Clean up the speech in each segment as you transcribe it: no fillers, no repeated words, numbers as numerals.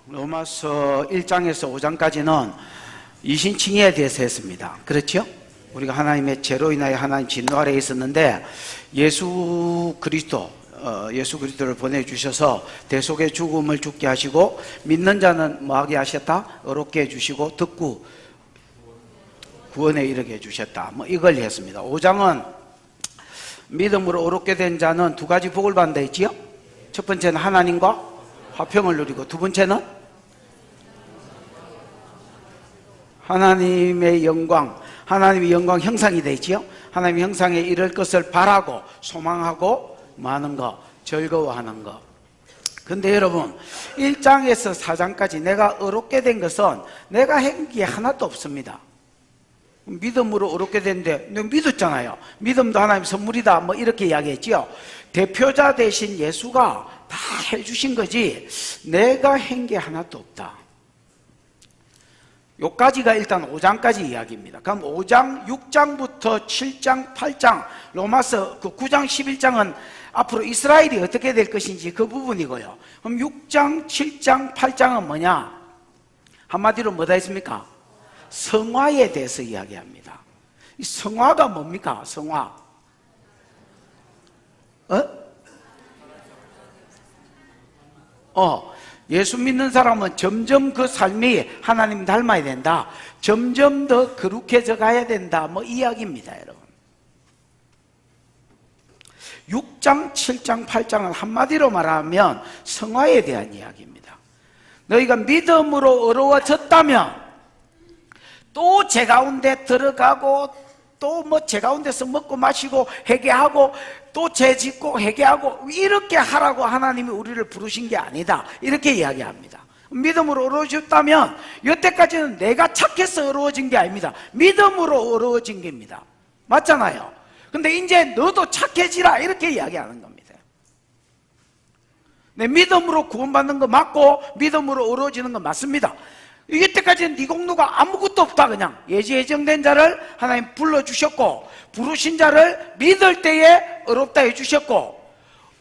로마서 1장에서 5장까지는 이신칭의에 대해서 했습니다. 그렇죠? 우리가 하나님의 죄로 인하여 하나님 진노 아래에 있었는데 예수 그리스도를 보내주셔서 대속의 죽음을 죽게 하시고 믿는 자는 뭐하게 하셨다? 어렵게 해주시고 듣고 구원에 이르게 해주셨다. 이걸 했습니다. 5장은 믿음으로 어렵게 된 자는 두 가지 복을 받는다 했지요? 첫 번째는 하나님과 화평을 누리고, 두 번째는 하나님의 영광 형상이 되지요. 하나님의 형상에 이를 것을 바라고 소망하고 많은 거, 즐거워하는 거. 근데 여러분 1장에서 4장까지 내가 어렵게 된 것은 내가 한 게 하나도 없습니다. 믿음으로 어렵게 됐는데 내가 믿었잖아요. 믿음도 하나님 선물이다 이렇게 이야기했지요. 대표자 대신 예수가 다 해주신 거지 내가 한 게 하나도 없다. 요까지가 일단 5장까지 이야기입니다. 그럼 5장, 6장부터 7장, 8장, 로마서 9장, 11장은 앞으로 이스라엘이 어떻게 될 것인지 그 부분이고요. 그럼 6장, 7장, 8장은 뭐냐? 한마디로 뭐다 했습니까? 성화에 대해서 이야기합니다. 이 성화가 뭡니까? 성화. 예수 믿는 사람은 점점 그 삶이 하나님 닮아야 된다. 점점 더 거룩해져 가야 된다. 이야기입니다, 여러분. 6장, 7장, 8장은 한마디로 말하면 성화에 대한 이야기입니다. 너희가 믿음으로 어려워졌다면 또 제 가운데 들어가고 또 제 가운데서 먹고 마시고 회개하고 또 죄 짓고 회개하고 이렇게 하라고 하나님이 우리를 부르신 게 아니다. 이렇게 이야기합니다. 믿음으로 어려워졌다면 여태까지는 내가 착해서 어려워진 게 아닙니다. 믿음으로 어려워진 겁니다. 맞잖아요. 근데 이제 너도 착해지라 이렇게 이야기하는 겁니다. 내 믿음으로 구원받는 거 맞고 믿음으로 어려워지는 거 맞습니다. 이때까지는 네 공로가 아무것도 없다. 그냥 예정된 자를 하나님 불러주셨고 부르신 자를 믿을 때에 어렵다 해주셨고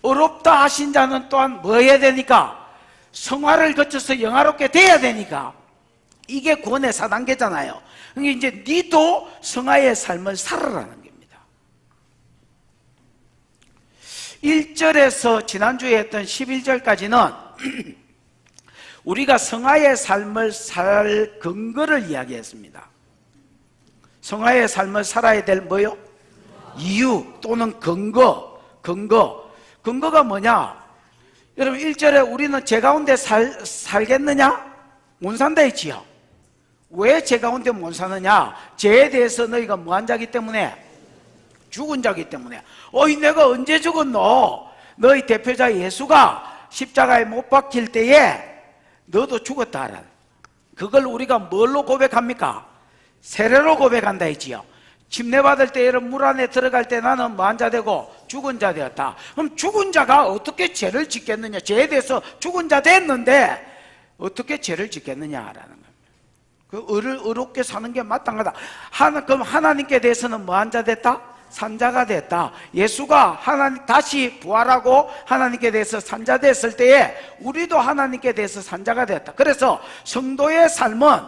어렵다 하신 자는 또한 뭐 해야 되니까? 성화를 거쳐서 영화롭게 돼야 되니까 이게 구원의 4단계잖아요. 그러니까 이제 니도 성화의 삶을 살아라는 겁니다. 1절에서 지난주에 했던 11절까지는 우리가 성화의 삶을 살 근거를 이야기했습니다. 성화의 삶을 살아야 될 뭐요? 이유 또는 근거가 뭐냐? 여러분 1절에 우리는 제 가운데 살겠느냐? 못 산다 했지요. 왜 제 가운데 못 사느냐? 죄에 대해서 너희가 뭐한 자기 때문에? 죽은 자기 때문에. 내가 언제 죽었노? 너희 대표자 예수가 십자가에 못 박힐 때에 너도 죽었다. 그걸 우리가 뭘로 고백합니까? 세례로 고백한다 했지요. 침례받을 때 여러분 물 안에 들어갈 때 나는 뭐한 자 되고 죽은 자 되었다. 그럼 죽은 자가 어떻게 죄를 짓겠느냐? 죄에 대해서 죽은 자 됐는데 어떻게 죄를 짓겠느냐라는 겁니다. 그 어렵게 사는 게 마땅하다. 그럼 하나님께 대해서는 뭐한 자 됐다? 산자가 됐다. 예수가 다시 부활하고 하나님께 대해서 산자 됐을 때에 우리도 하나님께 대해서 산자가 됐다. 그래서 성도의 삶은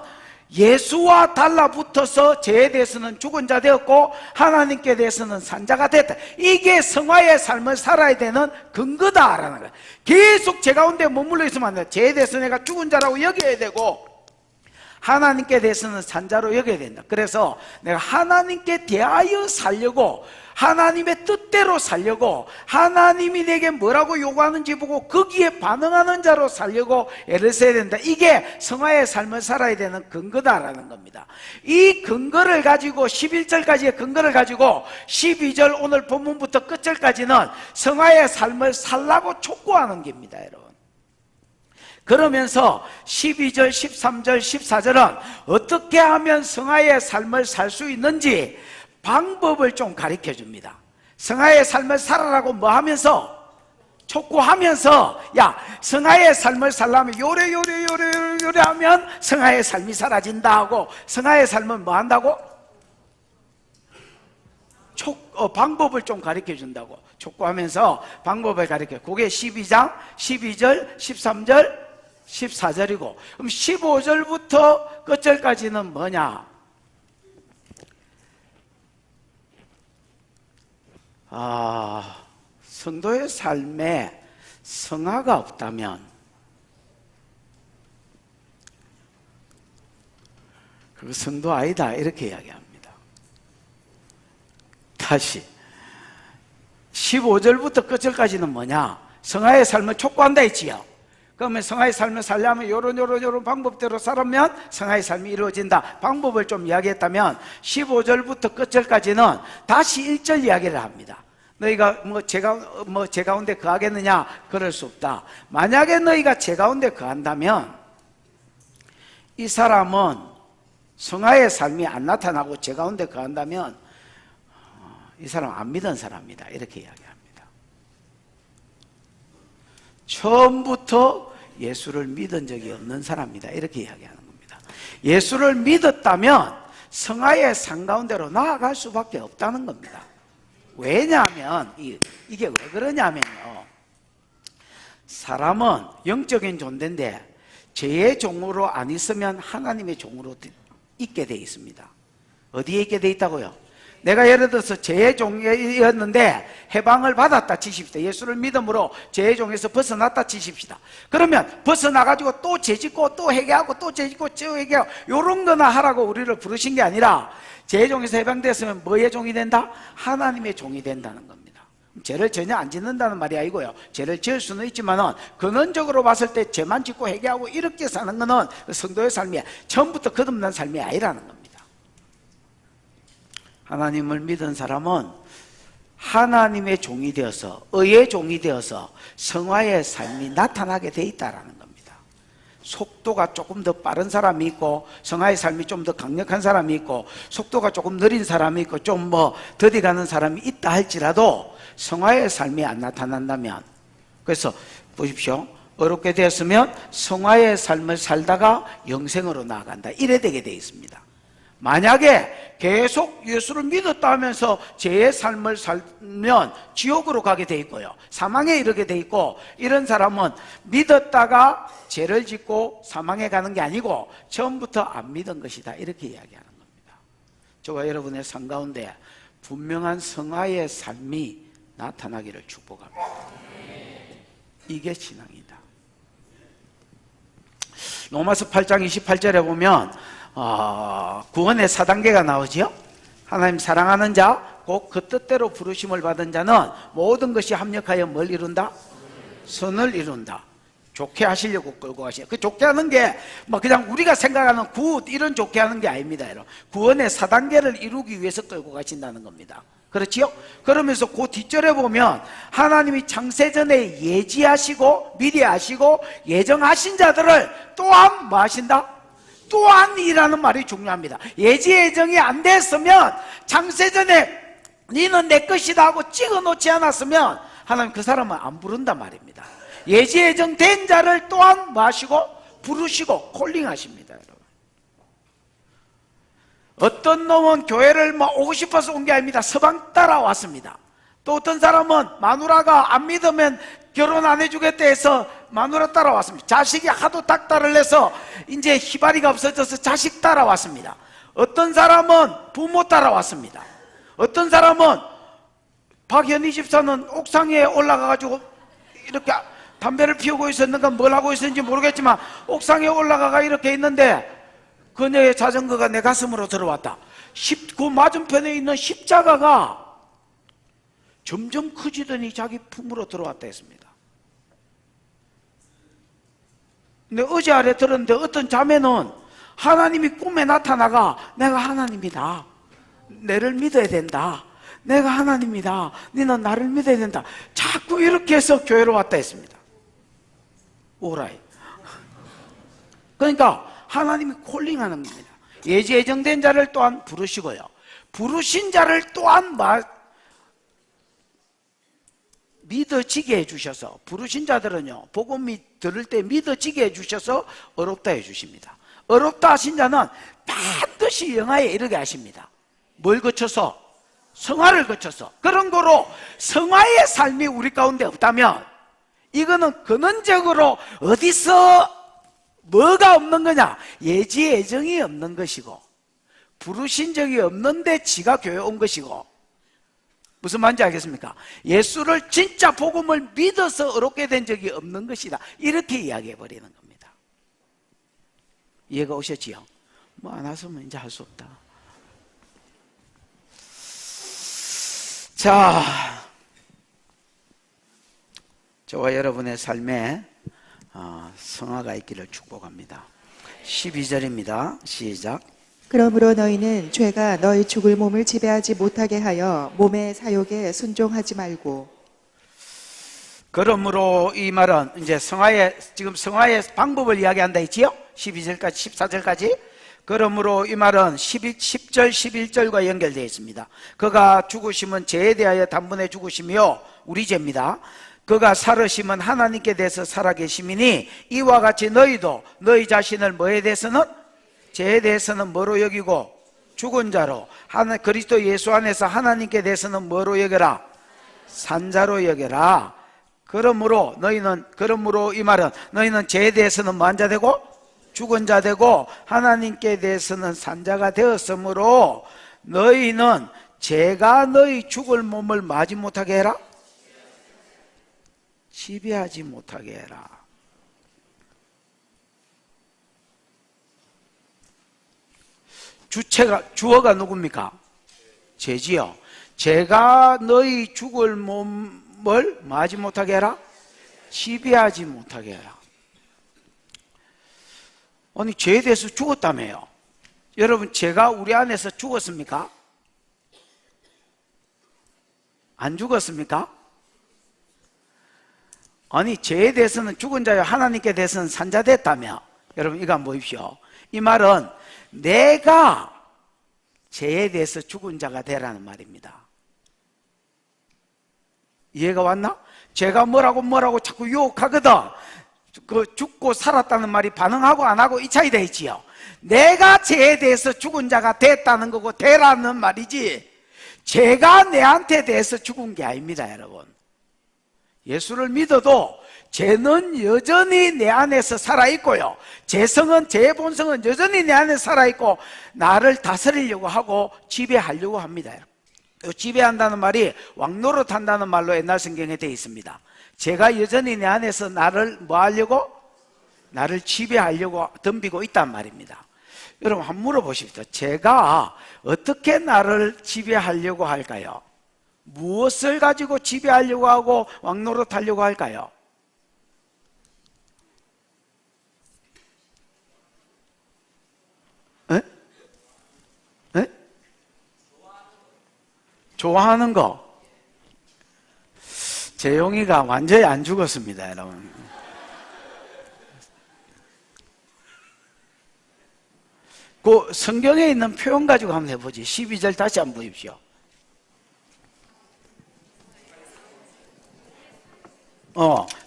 예수와 달라붙어서 죄에 대해서는 죽은 자 되었고 하나님께 대해서는 산자가 됐다. 이게 성화의 삶을 살아야 되는 근거다라는 거예요. 계속 죄 가운데 머물러 있으면 안 돼요. 죄에 대해서 내가 죽은 자라고 여겨야 되고 하나님께 대해서는 산자로 여겨야 된다. 그래서 내가 하나님께 대하여 살려고 하나님의 뜻대로 살려고 하나님이 내게 뭐라고 요구하는지 보고 거기에 반응하는 자로 살려고 애를 써야 된다. 이게 성화의 삶을 살아야 되는 근거다라는 겁니다. 이 근거를 가지고 11절까지의 근거를 가지고 12절 오늘 본문부터 끝절까지는 성화의 삶을 살라고 촉구하는 겁니다, 여러분. 그러면서 12절, 13절, 14절은 어떻게 하면 성화의 삶을 살 수 있는지 방법을 좀 가르쳐 줍니다. 성화의 삶을 살아라고 뭐 하면서? 촉구하면서 성화의 삶을 살려면 요래 하면 성화의 삶이 사라진다 하고 성화의 삶은 뭐 한다고? 방법을 좀 가르쳐 준다고 촉구하면서 방법을 가르쳐. 그게 12장, 12절, 13절, 14절이고, 그럼 15절부터 끝절까지는 뭐냐? 성도의 삶에 성화가 없다면 그거 성도 아니다, 이렇게 이야기합니다. 다시 15절부터 끝절까지는 뭐냐? 성화의 삶을 촉구한다 했지요. 그러면 성화의 삶을 살려면 요런 방법대로 살면 성화의 삶이 이루어진다. 방법을 좀 이야기했다면 15절부터 끝절까지는 다시 1절 이야기를 합니다. 너희가 제 가운데 거하겠느냐? 그럴 수 없다. 만약에 너희가 제 가운데 거한다면 이 사람은 성화의 삶이 안 나타나고 제 가운데 거한다면 이 사람 안 믿은 사람이다, 이렇게 이야기합니다. 처음부터 예수를 믿은 적이 없는 사람이다, 이렇게 이야기하는 겁니다. 예수를 믿었다면 성화의 삶 가운데로 나아갈 수밖에 없다는 겁니다. 왜냐하면 이게 왜 그러냐면요, 사람은 영적인 존재인데 죄의 종으로 안 있으면 하나님의 종으로 있게 돼 있습니다. 어디에 있게 돼 있다고요? 내가 예를 들어서 죄의 종이었는데 해방을 받았다 치십시다. 예수를 믿음으로 죄의 종에서 벗어났다 치십시다. 그러면 벗어나가지고 또 죄짓고 또 회개하고 또 죄짓고 또 회개하고 요런 거나 하라고 우리를 부르신 게 아니라 죄의 종에서 해방됐으면 뭐의 종이 된다? 하나님의 종이 된다는 겁니다. 죄를 전혀 안 짓는다는 말이 아니고요, 죄를 지을 수는 있지만은 근원적으로 봤을 때 죄만 짓고 회개하고 이렇게 사는 거는 성도의 삶이 처음부터 거듭난 삶이 아니라는 겁니다. 하나님을 믿은 사람은 하나님의 종이 되어서, 의의 종이 되어서 성화의 삶이 나타나게 돼 있다는 겁니다. 속도가 조금 더 빠른 사람이 있고, 성화의 삶이 좀 더 강력한 사람이 있고, 속도가 조금 느린 사람이 있고, 좀 더디 가는 사람이 있다 할지라도 성화의 삶이 안 나타난다면, 그래서 보십시오, 어렵게 되었으면 성화의 삶을 살다가 영생으로 나아간다, 이래 되게 돼 있습니다. 만약에 계속 예수를 믿었다 하면서 죄의 삶을 살면 지옥으로 가게 돼 있고요, 사망에 이르게 돼 있고, 이런 사람은 믿었다가 죄를 짓고 사망에 가는 게 아니고 처음부터 안 믿은 것이다, 이렇게 이야기하는 겁니다. 저와 여러분의 삶 가운데 분명한 성화의 삶이 나타나기를 축복합니다. 이게 신앙이다. 로마서 8장 28절에 보면 구원의 4단계가 나오지요. 하나님 사랑하는 자, 곧 그 뜻대로 부르심을 받은 자는 모든 것이 합력하여 뭘 이룬다? 선을 이룬다. 좋게 하시려고 끌고 가시요. 그 좋게 하는 게 그냥 우리가 생각하는 굿 이런 좋게 하는 게 아닙니다. 구원의 4단계를 이루기 위해서 끌고 가신다는 겁니다. 그렇지요? 그러면서 그 뒷절에 보면 하나님이 창세전에 예지하시고 미리 아시고 예정하신 자들을 또한 뭐 하신다? 또한이라는 말이 중요합니다. 예지 예정이 안 됐으면, 창세전에 너는 내 것이다 하고 찍어놓지 않았으면 하나님 그 사람은 안 부른단 말입니다. 예지 예정된 자를 또한 뭐 하시고? 부르시고 콜링하십니다. 여러분, 어떤 놈은 교회를 오고 싶어서 온 게 아닙니다. 서방 따라왔습니다. 또 어떤 사람은 마누라가 안 믿으면 결혼 안 해주겠다 해서 마누라 따라왔습니다. 자식이 하도 닥달을 해서 이제 희발이가 없어져서 자식 따라왔습니다. 어떤 사람은 부모 따라왔습니다. 어떤 사람은 박현희 집사는 옥상에 올라가가지고 이렇게 담배를 피우고 있었는가 뭘 하고 있었는지 모르겠지만 옥상에 올라가가 이렇게 있는데 그녀의 자전거가 내 가슴으로 들어왔다. 그 맞은편에 있는 십자가가 점점 커지더니 자기 품으로 들어왔다 했습니다. 근데 어제 아래 들었는데 어떤 자매는 하나님이 꿈에 나타나가 내가 하나님이다, 내를 믿어야 된다, 내가 하나님이다, 너는 나를 믿어야 된다, 자꾸 이렇게 해서 교회로 왔다 했습니다. 오라이. 그러니까 하나님이 콜링하는 겁니다. 예지 예정된 자를 또한 부르시고요, 부르신 자를 또한 믿어지게 해주셔서, 부르신 자들은요 복음이 들을 때 믿어지게 해주셔서 어렵다 해주십니다. 어렵다 하신 자는 반드시 영화에 이르게 하십니다. 뭘 거쳐서? 성화를 거쳐서. 그런 거로 성화의 삶이 우리 가운데 없다면 이거는 근원적으로 어디서 뭐가 없는 거냐? 예지예정이 없는 것이고 부르신 적이 없는데 지가 교회 온 것이고. 무슨 말인지 알겠습니까? 예수를 진짜 복음을 믿어서 어렵게 된 적이 없는 것이다, 이렇게 이야기해 버리는 겁니다. 이해가 오셨지요? 뭐 안 왔으면 이제 할 수 없다. 자, 저와 여러분의 삶에 성화가 있기를 축복합니다. 12절입니다. 시작. 그러므로 너희는 죄가 너희 죽을 몸을 지배하지 못하게 하여 몸의 사욕에 순종하지 말고. 그러므로 이 말은 이제 지금 성화의 방법을 이야기한다 했지요? 12절까지 14절까지. 그러므로 이 말은 10절 11절과 연결되어 있습니다. 그가 죽으심은 죄에 대하여 단번에 죽으심이요 우리 죄입니다. 그가 살으심은 하나님께 대해서 살아계심이니 이와 같이 너희도 너희 자신을 뭐에 대해서는, 죄에 대해서는 뭐로 여기고 죽은 자로, 그리스도 예수 안에서 하나님께 대해서는 뭐로 여겨라? 산자로 여겨라. 그러므로 이 말은 너희는 죄에 대해서는 뭐한 자 되고 죽은 자 되고 하나님께 대해서는 산자가 되었으므로 너희는 죄가 너희 죽을 몸을 마지 못하게 해라? 지배하지 못하게 해라. 주어가 누굽니까? 죄지요. 죄가 너희 죽을 몸을 마지 못하게 해라? 지배하지 못하게 해라. 아니, 죄에 대해서 죽었다며요. 여러분, 죄가 우리 안에서 죽었습니까? 안 죽었습니까? 아니, 죄에 대해서는 죽은 자요 하나님께 대해서는 산자 됐다며. 여러분, 이거 한번 보십시오. 이 말은 내가 죄에 대해서 죽은 자가 되라는 말입니다. 이해가 왔나? 죄가 뭐라고 자꾸 유혹하거든. 그 죽고 살았다는 말이 반응하고 안 하고 이 차이 되지요. 내가 죄에 대해서 죽은 자가 됐다는 거고 되라는 말이지, 죄가 내한테 대해서 죽은 게 아닙니다. 여러분, 예수를 믿어도 죄는 여전히 내 안에서 살아있고요, 죄의 본성은 여전히 내 안에 살아있고 나를 다스리려고 하고 지배하려고 합니다. 지배한다는 말이 왕노릇한다는 말로 옛날 성경에 되어 있습니다. 죄가 여전히 내 안에서 나를 뭐 하려고? 나를 지배하려고 덤비고 있단 말입니다. 여러분, 한번 물어보십시오. 죄가 어떻게 나를 지배하려고 할까요? 무엇을 가지고 지배하려고 하고 왕노릇하려고 할까요? 에? 에? 좋아하는 거. 재용이가 완전히 안 죽었습니다, 여러분. 그 성경에 있는 표현 가지고 한번 해보지. 12절 다시 한번 보십시오.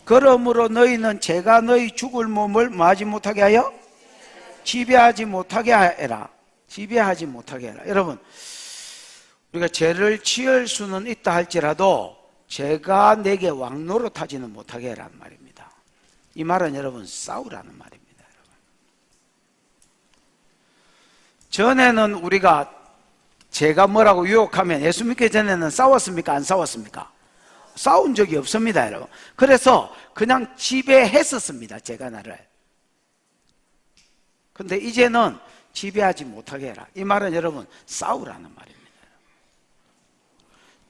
그러므로 너희는 죄가 너희 죽을 몸을 마지 못하게 하여 지배하지 못하게 해라. 지배하지 못하게 해라. 여러분, 우리가 죄를 지을 수는 있다 할지라도 죄가 내게 왕노릇하지는 못하게 해라는 말입니다. 이 말은 여러분, 싸우라는 말입니다. 여러분, 전에는 우리가 죄가 뭐라고 유혹하면 예수 믿기 전에는 싸웠습니까? 안 싸웠습니까? 싸운 적이 없습니다, 여러분. 그래서 그냥 지배했었습니다, 죄가 나를. 근데 이제는 지배하지 못하게 해라. 이 말은 여러분, 싸우라는 말입니다.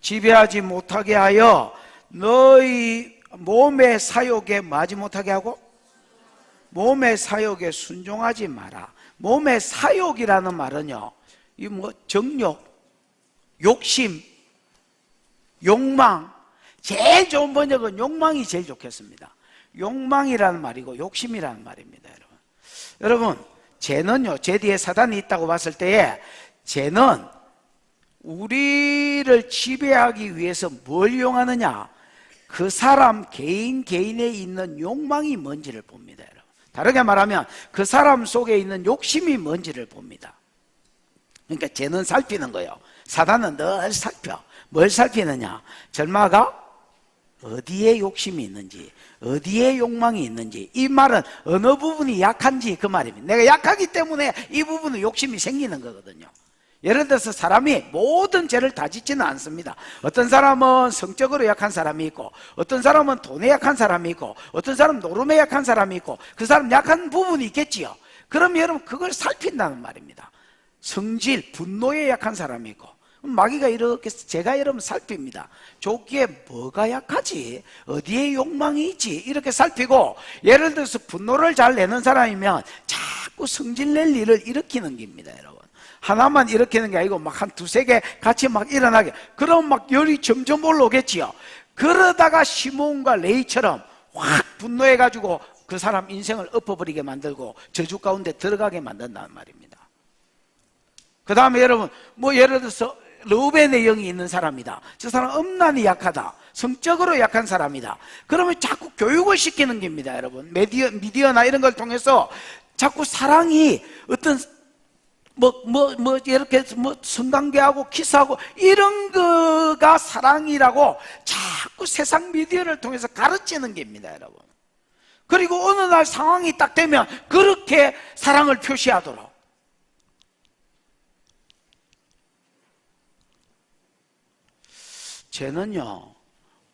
지배하지 못하게 하여 너희 몸의 사욕에 뭐하지 못하게 하고 몸의 사욕에 순종하지 마라. 몸의 사욕이라는 말은요, 이 뭐 정욕, 욕심, 욕망, 제일 좋은 번역은 욕망이 제일 좋겠습니다. 욕망이라는 말이고 욕심이라는 말입니다. 여러분, 죄는요, 죄 뒤에 사단이 있다고 봤을 때에 죄는 우리를 지배하기 위해서 뭘 이용하느냐? 그 사람 개인에 있는 욕망이 뭔지를 봅니다, 여러분. 다르게 말하면 그 사람 속에 있는 욕심이 뭔지를 봅니다. 그러니까 죄는 살피는 거예요. 사단은 늘 살펴. 뭘 살피느냐? 절마가 어디에 욕심이 있는지, 어디에 욕망이 있는지, 이 말은 어느 부분이 약한지 그 말입니다. 내가 약하기 때문에 이 부분은 욕심이 생기는 거거든요. 예를 들어서 사람이 모든 죄를 다 짓지는 않습니다. 어떤 사람은 성적으로 약한 사람이 있고, 어떤 사람은 돈에 약한 사람이 있고, 어떤 사람은 노름에 약한 사람이 있고, 그 사람 약한 부분이 있겠지요. 그럼 여러분 그걸 살핀다는 말입니다. 성질, 분노에 약한 사람이 있고, 마귀가 이렇게 제가 여러분 살핍니다. 조기에 뭐가 약하지? 어디에 욕망이 있지? 이렇게 살피고, 예를 들어서 분노를 잘 내는 사람이면 자꾸 성질 낼 일을 일으키는 겁니다, 여러분. 하나만 일으키는 게 아니고 막 한 두세 개 같이 막 일어나게. 그럼 막 열이 점점 올라오겠지요. 그러다가 시몬과 레이처럼 확 분노해가지고 그 사람 인생을 엎어버리게 만들고 저주 가운데 들어가게 만든다는 말입니다. 그 다음에 여러분, 뭐 예를 들어서 르우벤의 영이 있는 사람이다. 저 사람 음란이 약하다. 성적으로 약한 사람이다. 그러면 자꾸 교육을 시키는 겁니다, 여러분. 미디어나 이런 걸 통해서 자꾸 사랑이 어떤 이렇게 성관계하고 키스하고 이런 거가 사랑이라고 자꾸 세상 미디어를 통해서 가르치는 겁니다, 여러분. 그리고 어느 날 상황이 딱 되면 그렇게 사랑을 표시하도록. 죄는요,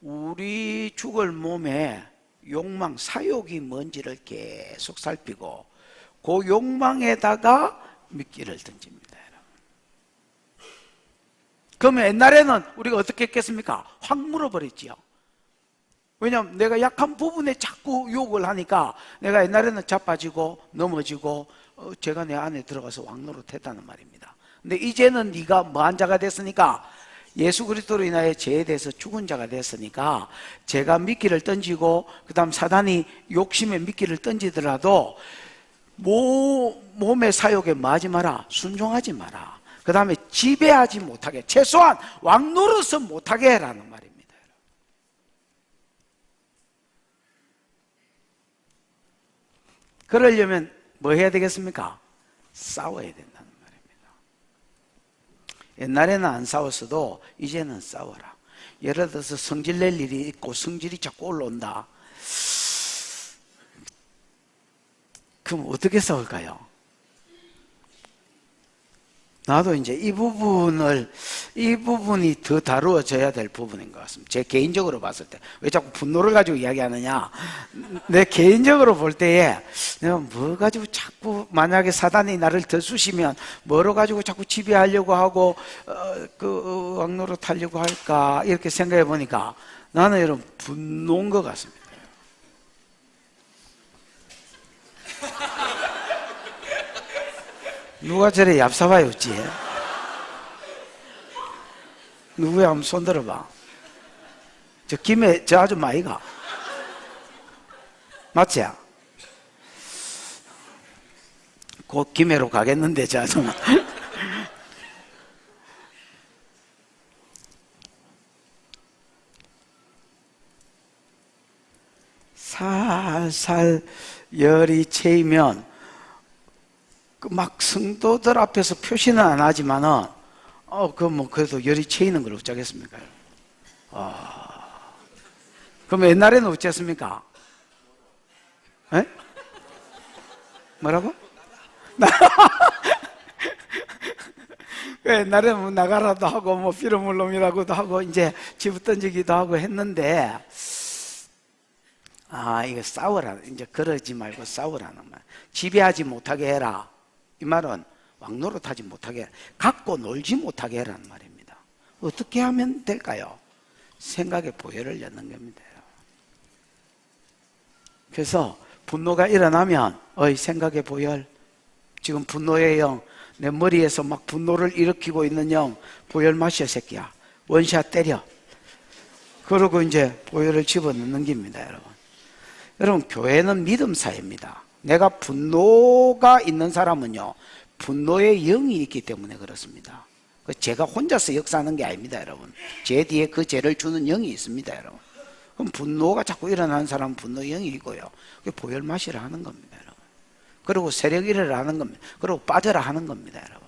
우리 죽을 몸에 욕망, 사욕이 뭔지를 계속 살피고 그 욕망에다가 미끼를 던집니다, 여러분. 그러면 옛날에는 우리가 어떻게 했겠습니까? 확 물어버렸지요. 왜냐하면 내가 약한 부분에 자꾸 욕을 하니까 내가 옛날에는 자빠지고 넘어지고 죄가 내 안에 들어가서 왕노릇했다는 말입니다. 근데 이제는 네가 뭐한 자가 됐으니까, 예수 그리스도로 인하여 죄에 대해서 죽은 자가 됐으니까 죄가 미끼를 던지고 그 다음 사단이 욕심에 미끼를 던지더라도 몸의 사욕에 뭐하지 마라? 순종하지 마라. 그 다음에 지배하지 못하게, 최소한 왕노릇은 못하게 해라는 말입니다. 그러려면 뭐 해야 되겠습니까? 싸워야 된다는 말입니다. 옛날에는 안 싸웠어도 이제는 싸워라. 예를 들어서 성질 낼 일이 있고 성질이 자꾸 올라온다. 그럼 어떻게 싸울까요? 나도 이제 이 부분이 더 다루어져야 될 부분인 것 같습니다. 제 개인적으로 봤을 때. 왜 자꾸 분노를 가지고 이야기하느냐? 내 개인적으로 볼 때에 내가 뭐 가지고 자꾸, 만약에 사단이 나를 더 쑤시면 뭐로 가지고 자꾸 지배하려고 하고 왕노릇 하려고 할까, 이렇게 생각해 보니까 나는 여러분 분노인 것 같습니다. 누가 저래 얍삽하게 웃지? 누구야? 한번 손 들어봐. 저 아줌마 아이가? 맞지? 곧 김해로 가겠는데, 저 아줌마. 살살 열이 채이면 막 성도들 앞에서 표시는 안 하지만은 그래도 열이 채이는 걸 어쩌겠습니까? 그럼 옛날에는 어쨌습니까? 에? 뭐라고? 옛날에는 뭐 나가라도 하고 뭐 피르물놈이라고도 하고 이제 집 던지기도 하고 했는데, 이거 싸우라. 이제 그러지 말고 싸우라는 말. 지배하지 못하게 해라. 이 말은 왕노릇하지 못하게 해라. 갖고 놀지 못하게 해라는 말입니다. 어떻게 하면 될까요? 생각의 보혈을 엿는 겁니다. 그래서 분노가 일어나면 생각의 보혈, 지금 분노의 영, 내 머리에서 막 분노를 일으키고 있는 영, 보혈 마셔 새끼야. 원샷 때려. 그러고 이제 보혈을 집어넣는 겁니다, 여러분. 여러분, 교회는 믿음 사회입니다. 내가 분노가 있는 사람은요, 분노의 영이 있기 때문에 그렇습니다. 제가 혼자서 역사하는 게 아닙니다, 여러분. 제 뒤에 그 죄를 주는 영이 있습니다, 여러분. 그럼 분노가 자꾸 일어나는 사람은 분노의 영이 있고요. 보혈 마시라 하는 겁니다, 여러분. 그리고 세력 일으라 하는 겁니다. 그리고 빠져라 하는 겁니다, 여러분.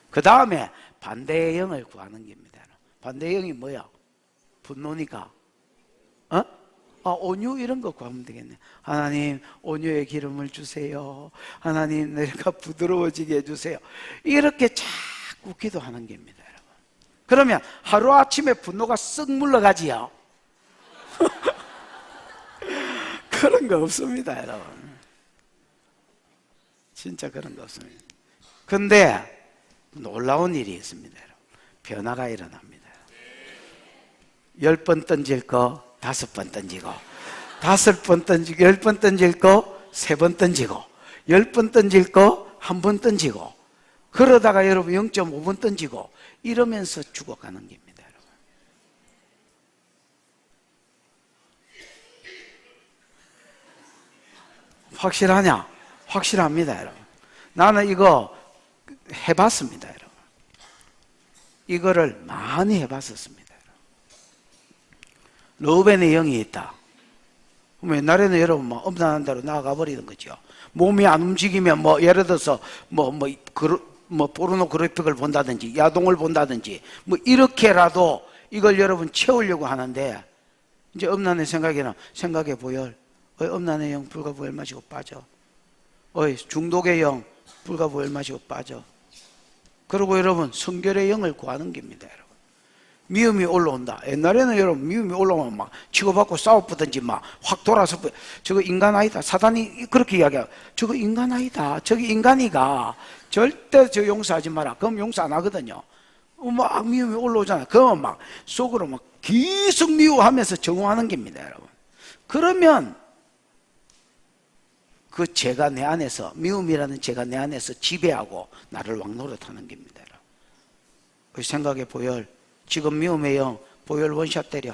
그 다음에 반대의 영을 구하는 겁니다, 여러분. 반대의 영이 뭐야? 분노니까 어? 온유 이런 거 구하면 되겠네. 하나님, 온유의 기름을 주세요. 하나님, 내가 부드러워지게 해주세요. 이렇게 자꾸 기도하는 겁니다, 여러분. 그러면 하루아침에 분노가 쓱 물러가지요? 그런 거 없습니다, 여러분. 진짜 그런 거 없습니다. 근데 놀라운 일이 있습니다, 여러분. 변화가 일어납니다. 10번 던질 거 5번 던지고, 5번 던지고, 10번 던질 거 3번 던지고, 10번 던질 거 1번 던지고, 그러다가 여러분 0.5번 던지고, 이러면서 죽어가는 겁니다, 여러분. 확실하냐? 확실합니다, 여러분. 나는 이거 해봤습니다, 여러분. 이거를 많이 해봤었습니다. 르우벤의 영이 있다. 그럼 옛날에는 여러분 뭐 엄난한 대로 나아가 버리는 거죠. 몸이 안 움직이면 뭐 예를 들어서 뭐 포르노 그래픽을 본다든지 야동을 본다든지 뭐 이렇게라도 이걸 여러분 채우려고 하는데, 이제 엄난의 생각에 보혈, 엄난의 영 불가보혈 마시고 빠져. 중독의 영 불가보혈 마시고 빠져. 그리고 여러분 성결의 영을 구하는 겁니다, 여러분. 미움이 올라온다. 옛날에는 여러분 미움이 올라오면 막 치고받고 싸워보든지 막 확 돌아서, 저거 인간 아니다. 사단이 그렇게 이야기하고, 저거 인간 아니다. 저기 인간이가 절대 저 용서하지 마라. 그럼 용서 안 하거든요. 막 미움이 올라오잖아요. 그러면 막 속으로 막 계속 미워하면서 정화하는 겁니다, 여러분. 그러면 그 죄가 내 안에서, 미움이라는 죄가 내 안에서 지배하고 나를 왕노릇하는 겁니다, 여러분. 생각에 보혈, 지금 미움의 영, 보혈 원샷 때려.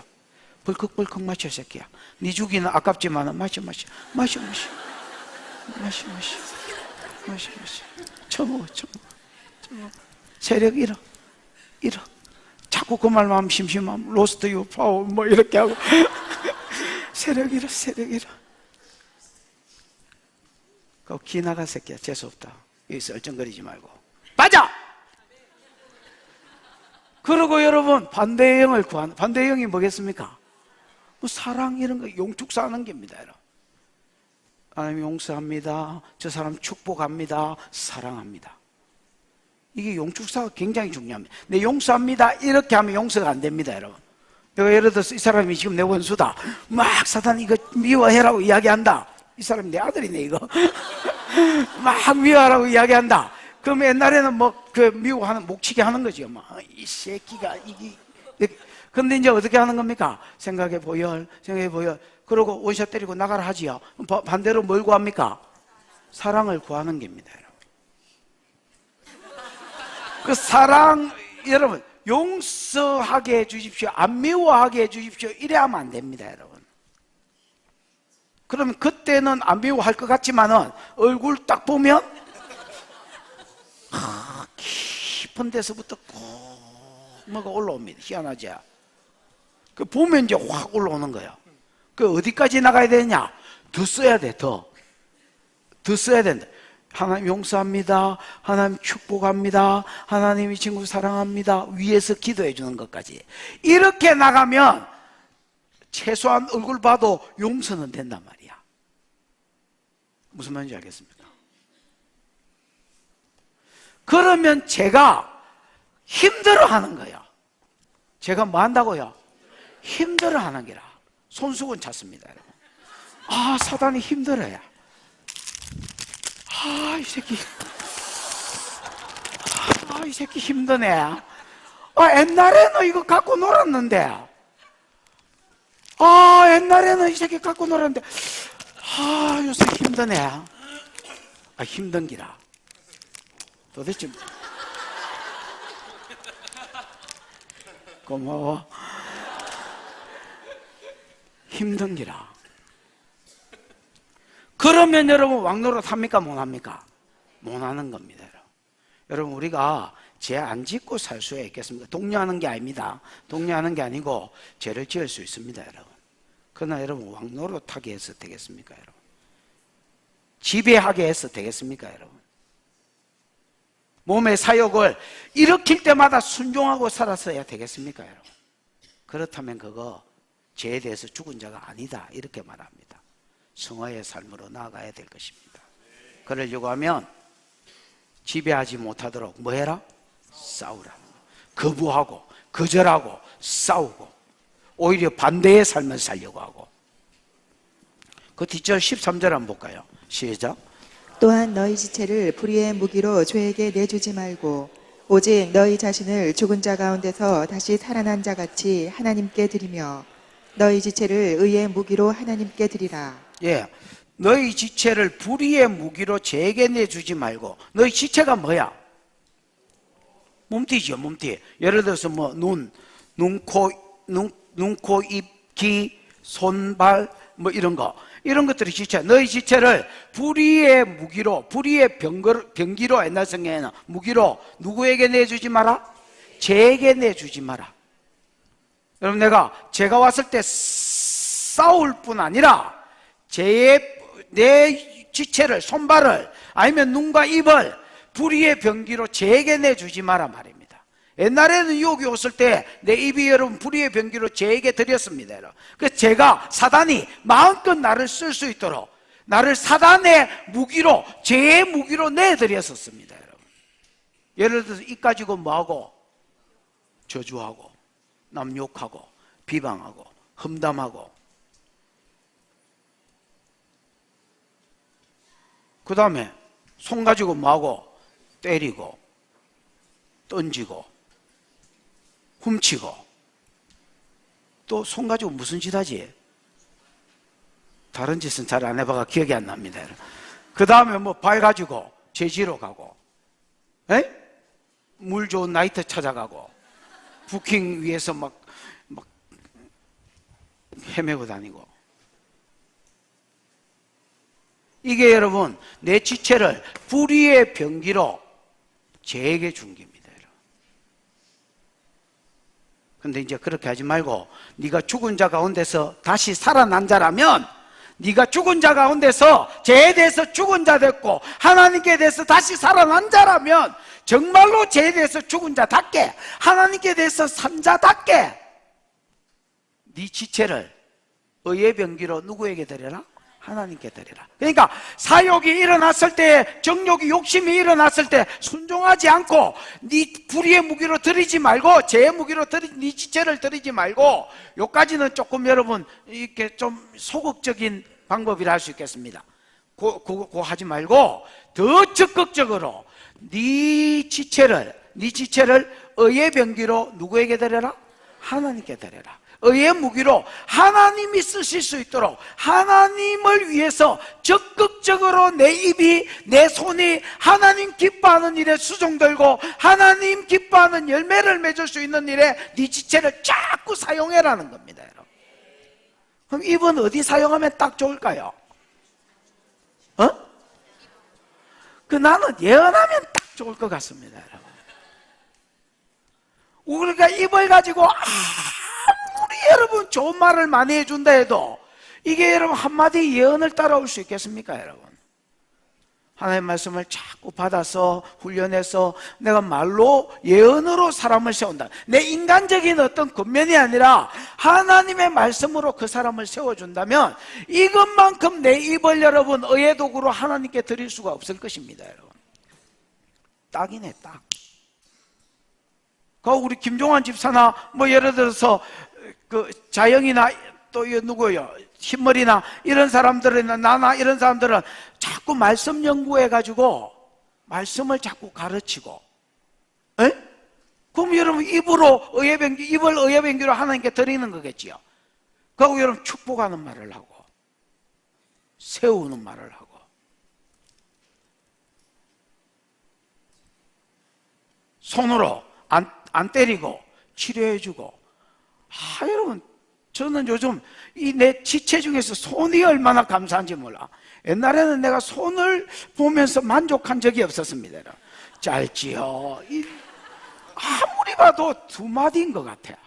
벌컥벌컥 마셔, 새끼야. 네 주기는 아깝지만 마셔. 처먹어. 세력 잃어. 자꾸 그 말만 하면 심심하면 로스트 유 파워 뭐 이렇게 하고 세력 잃어. 그 기 나가, 새끼야. 재수없다. 여기서 얼쩡거리지 말고 빠져! 그리고 여러분 반대의 영을 구하는, 반대의 영이 뭐겠습니까? 뭐 사랑 이런 거, 용축사 하는 겁니다, 여러분. 하나님 용서합니다. 저 사람 축복합니다. 사랑합니다. 이게 용축사가 굉장히 중요합니다. 내 용서합니다 이렇게 하면 용서가 안 됩니다, 여러분. 내가 예를 들어서 이 사람이 지금 내 원수다, 막 사단 이거 미워해라고 이야기한다. 이 사람이 내 아들이네 이거. 막 미워하라고 이야기한다. 그럼 옛날에는 뭐 그 미워하는, 목치게 하는 거죠. 막 이 새끼가 이게. 근데 이제 어떻게 하는 겁니까? 생각해 보혈. 그러고 원샷 때리고 나가라 하지요. 반대로 뭘 구합니까? 사랑을 구하는 겁니다, 여러분. 그 사랑, 여러분 용서하게 해주십시오, 안 미워하게 해주십시오, 이래 하면 안 됩니다, 여러분. 그러면 그때는 안 미워할 것 같지만은 얼굴 딱 보면 깊은 데서부터 꼭 뭐가 올라옵니다. 희한하지? 그 보면 이제 확 올라오는 거예요. 그 어디까지 나가야 되냐? 더 써야 돼. 더 써야 된다. 하나님 용서합니다. 하나님 축복합니다. 하나님 이 친구 사랑합니다. 위에서 기도해 주는 것까지. 이렇게 나가면 최소한 얼굴 봐도 용서는 된단 말이야. 무슨 말인지 알겠습니까? 그러면 제가 힘들어하는 거예요. 제가 뭐 한다고요? 힘들어하는 게라. 손수건 찾습니다, 여러분. 아, 사단이 힘들어요. 아, 이 새끼 힘드네. 옛날에는 이거 갖고 놀았는데. 옛날에는 이 새끼 갖고 놀았는데. 요새 힘드네. 힘든 기라. 도대체. 고마워. 힘든 기라. 그러면 여러분 왕노릇 합니까? 못 합니까? 못 하는 겁니다, 여러분. 여러분 우리가 죄 안 짓고 살 수 있겠습니까? 독려하는 게 아닙니다. 독려하는 게 아니고 죄를 지을 수 있습니다, 여러분. 그러나 여러분 왕노릇하게 해서 되겠습니까, 여러분? 지배하게 해서 되겠습니까, 여러분? 몸의 사욕을 일으킬 때마다 순종하고 살았어야 되겠습니까, 여러분? 그렇다면 그거 죄에 대해서 죽은 자가 아니다 이렇게 말합니다. 성화의 삶으로 나아가야 될 것입니다. 그러려고 하면 지배하지 못하도록 뭐 해라? 싸우라. 거부하고 거절하고 싸우고 오히려 반대의 삶을 살려고 하고. 그 뒷절 13절 한번 볼까요? 시작. 또한 너희 지체를 불의의 무기로 죄에게 내주지 말고 오직 너희 자신을 죽은 자 가운데서 다시 살아난 자 같이 하나님께 드리며 너희 지체를 의의 무기로 하나님께 드리라. 예, 너희 지체를 불의의 무기로 죄에게 내주지 말고. 너희 지체가 뭐야? 몸띠죠, 몸띠. 예를 들어서 뭐 눈, 코, 입, 귀, 손, 발 뭐 이런 거. 이런 것들이 지체. 너희 지체를 불의의 무기로, 불의의 병기로, 옛날 성경에는 무기로 누구에게 내주지 마라? 죄에게 내주지 마라. 여러분, 제가 왔을 때 싸울 뿐 아니라 내 지체를, 손발을 아니면 눈과 입을 불의의 병기로 죄에게 내주지 마라 말입니다. 옛날에는 유혹이 왔을 때 내 입이 여러분 불의의 병기로 죄에게 드렸습니다. 그래서 제가 사단이 마음껏 나를 쓸 수 있도록 나를 사단의 무기로, 죄의 무기로 내드렸었습니다. 여러분. 예를 들어서 입 가지고 뭐하고? 저주하고 남 욕하고 비방하고 험담하고. 그 다음에 손 가지고 뭐하고? 때리고 던지고 훔치고. 또 손 가지고 무슨 짓 하지? 다른 짓은 잘 안 해봐가 기억이 안 납니다. 그 다음에 뭐 발 가지고 제지로 가고, 물 좋은 나이트 찾아가고 부킹 위에서 막 헤매고 다니고. 이게 여러분 내 지체를 불의의 병기로 죄에게 준 겁니다. 근데 이제 그렇게 하지 말고 네가 죽은 자 가운데서 다시 살아난 자라면, 네가 죽은 자 가운데서 죄에 대해서 죽은 자 됐고 하나님께 대해서 다시 살아난 자라면 정말로 죄에 대해서 죽은 자답게, 하나님께 대해서 산 자답게 네 지체를 의의 병기로 누구에게 드려라? 하나님께 드리라. 그러니까 사욕이 일어났을 때, 정욕이, 욕심이 일어났을 때 순종하지 않고 네 불의의 무기로 드리지 말고, 죄의 무기로 네 지체를 드리지 말고. 요까지는 조금 여러분 이렇게 좀 소극적인 방법이라 할 수 있겠습니다. 그거 하지 말고 더 적극적으로 네 지체를 의의 병기로 누구에게 드려라? 하나님께 드려라. 의의 무기로 하나님이 쓰실 수 있도록 하나님을 위해서 적극적으로 내 입이, 내 손이 하나님 기뻐하는 일에 수종들고 하나님 기뻐하는 열매를 맺을 수 있는 일에 네 지체를 자꾸 사용해라는 겁니다. 여러분. 그럼 입은 어디 사용하면 딱 좋을까요? 나는 예언하면 딱 좋을 것 같습니다. 여러분. 우리가 입을 가지고 여러분 좋은 말을 많이 해준다 해도 이게 여러분 한마디 예언을 따라올 수 있겠습니까? 여러분, 하나님의 말씀을 자꾸 받아서 훈련해서 내가 말로 예언으로 사람을 세운다. 내 인간적인 어떤 겉면이 아니라 하나님의 말씀으로 그 사람을 세워준다면 이것만큼 내 입을 여러분 의의 도구로 하나님께 드릴 수가 없을 것입니다. 여러분, 딱이네, 딱. 우리 김종환 집사나 뭐 예를 들어서 그 자영이나 또 누구요? 흰머리나 이런 사람들이나 나나 이런 사람들은 자꾸 말씀 연구해가지고 말씀을 자꾸 가르치고, 그럼 여러분 입을 의의 병기로 하나님께 드리는 거겠지요. 그리고 여러분 축복하는 말을 하고 세우는 말을 하고. 손으로 안 때리고 치료해주고. 여러분, 저는 요즘 이 내 지체 중에서 손이 얼마나 감사한지 몰라. 옛날에는 내가 손을 보면서 만족한 적이 없었습니다. 짧지요. 아무리 봐도 두 마디인 것 같아요.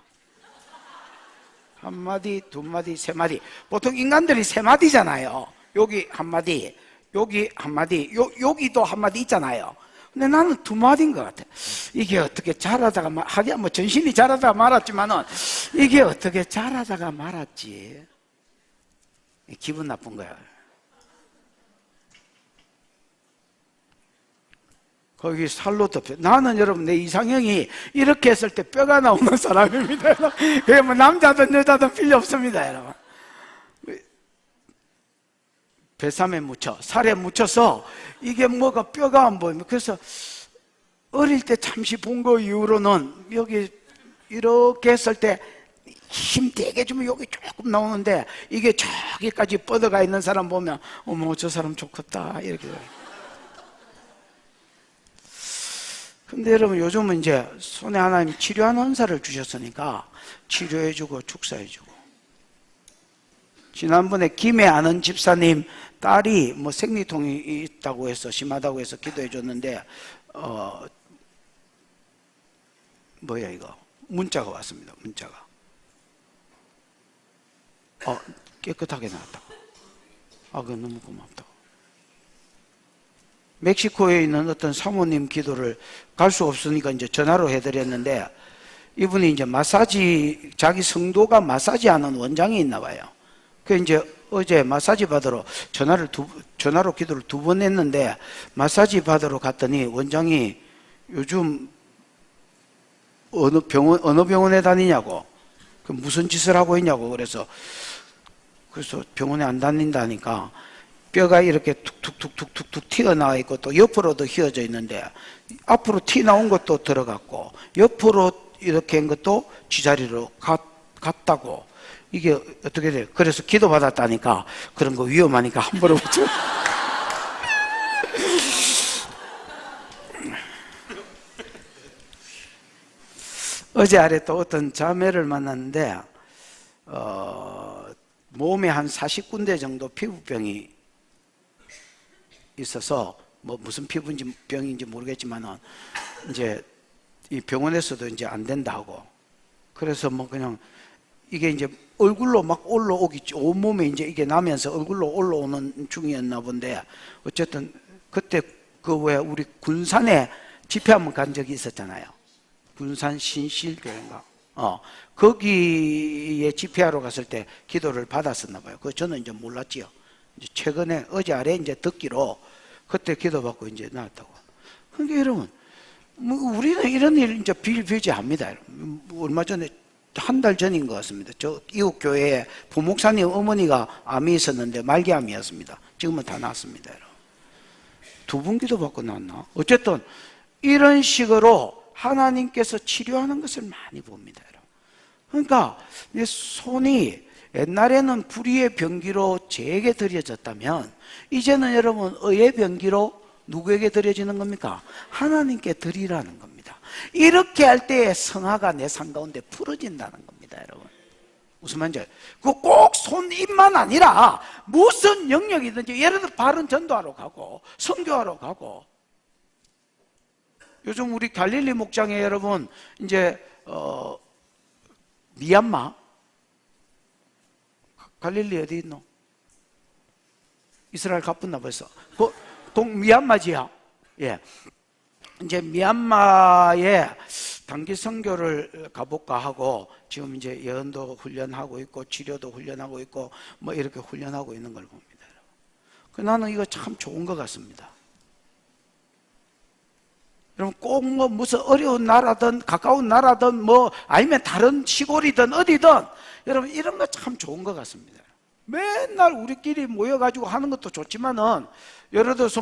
한 마디, 두 마디, 세 마디. 보통 인간들이 세 마디잖아요. 여기 한 마디, 여기 한 마디, 여기도 한 마디 있잖아요. 근데 나는 두 마디인 것 같아. 이게 어떻게 잘하다가 하긴 뭐 전신이 잘하다가 말았지만은 이게 어떻게 잘하다가 말았지. 기분 나쁜 거야. 거기 살로 덮여. 나는 여러분 내 이상형이 이렇게 했을 때 뼈가 나오는 사람입니다. 그게 뭐 남자든 여자든 필요 없습니다, 여러분. 배삼에 묻혀, 살에 묻혀서 이게 뭐가 뼈가 안 보이면, 그래서 어릴 때 잠시 본 거 이후로는 여기 이렇게 했을 때 힘 되게 주면 여기 조금 나오는데 이게 저기까지 뻗어가 있는 사람 보면 어머 저 사람 좋겠다 이렇게. 근데 여러분 요즘은 이제 손에 하나님 치료하는 은사를 주셨으니까 치료해주고 축사해주고. 지난번에 김해 아는 집사님 딸이 뭐 생리통이 있다고 해서 심하다고 해서 기도해줬는데 뭐야 이거 문자가 왔습니다. 문자가 깨끗하게 나왔다고. 그거 너무 고맙다고. 멕시코에 있는 어떤 사모님 기도를 갈 수 없으니까 이제 전화로 해드렸는데 이분이 이제 마사지, 자기 성도가 마사지 하는 원장이 있나 봐요. 그 이제 어제 마사지 받으러 전화로 기도를 2번 했는데 마사지 받으러 갔더니 원장이 요즘 어느 병원에 다니냐고, 그 무슨 짓을 하고 있냐고. 그래서 병원에 안 다닌다니까 뼈가 이렇게 툭툭툭툭툭 튀어나와 있고 또 옆으로도 휘어져 있는데 앞으로 튀 나온 것도 들어갔고 옆으로 이렇게 한 것도 지자리로 갔다고. 이게 어떻게 돼요? 그래서 기도 받았다니까. 그런 거 위험하니까 함부로 묻혀. 어제 아래 또 어떤 자매를 만났는데 몸에 한 40군데 정도 피부병이 있어서 뭐 무슨 병인지 모르겠지만은 이제 이 병원에서도 이제 안 된다고. 그래서 뭐 그냥 이게 이제 얼굴로 막 올라오기, 온몸에 이제 이게 나면서 얼굴로 올라오는 중이었나 본데, 어쨌든 그때 그 왜 우리 군산에 집회 한번 간 적이 있었잖아요. 군산 신실교회인가. 거기에 집회하러 갔을 때 기도를 받았었나 봐요. 그 저는 이제 몰랐지요. 이제 최근에 어제 아래 이제 듣기로 그때 기도받고 이제 나왔다고. 그러니까 여러분, 뭐 우리는 이런 일 이제 비일비재합니다. 얼마 전에 한 달 전인 것 같습니다. 저 이웃 교회에 부목사님 어머니가 암이 있었는데 말기암이었습니다. 지금은 다 나았습니다. 2분 기도받고 나왔나? 어쨌든 이런 식으로 하나님께서 치료하는 것을 많이 봅니다. 그러니까 내 손이 옛날에는 불의의 병기로 제게 드려졌다면 이제는 여러분 의의 병기로 누구에게 드려지는 겁니까? 하나님께 드리라는 겁니다. 이렇게 할 때에 성화가 내 삶 가운데 풀어진다는 겁니다, 여러분. 무슨 말인지 그 꼭 손, 입만 아니라 무슨 영역이든지, 예를 들어 바른 전도하러 가고 선교하러 가고. 요즘 우리 갈릴리 목장에 여러분 이제 미얀마, 갈릴리 어디 있노? 이스라엘 가뿐나 벌써. 미얀마지야. 예. 이제 미얀마에 단기 선교를 가볼까 하고 지금 이제 예언도 훈련하고 있고 치료도 훈련하고 있고 뭐 이렇게 훈련하고 있는 걸 봅니다. 나는 이거 참 좋은 것 같습니다. 여러분 꼭 뭐 무슨 어려운 나라든 가까운 나라든 뭐 아니면 다른 시골이든 어디든 여러분 이런 거 참 좋은 것 같습니다. 맨날 우리끼리 모여가지고 하는 것도 좋지만은 예를 들어서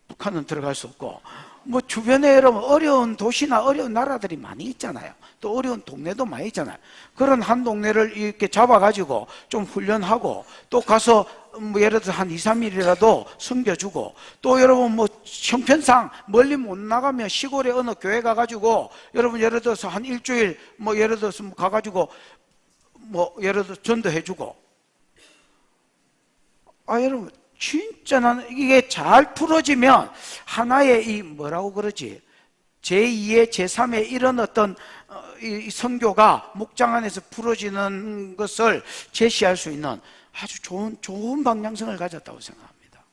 북한은 들어갈 수 없고 뭐 주변에 여러분 어려운 도시나 어려운 나라들이 많이 있잖아요. 또 어려운 동네도 많이 있잖아요. 그런 한 동네를 이렇게 잡아가지고 좀 훈련하고 또 가서 뭐 예를 들어서 한 2, 3일이라도 섬겨주고 또 여러분 뭐 형편상 멀리 못 나가면 시골에 어느 교회 가가지고 여러분 예를 들어서 한 일주일 뭐 예를 들어서 가가지고 뭐 예를 들어서 전도해주고. 여러분 진짜 나는 이게 잘 풀어지면 하나의 이 뭐라고 그러지? 제2의 제3의 이런 어떤 이 선교가 목장 안에서 풀어지는 것을 제시할 수 있는 아주 좋은 방향성을 가졌다고 생각합니다.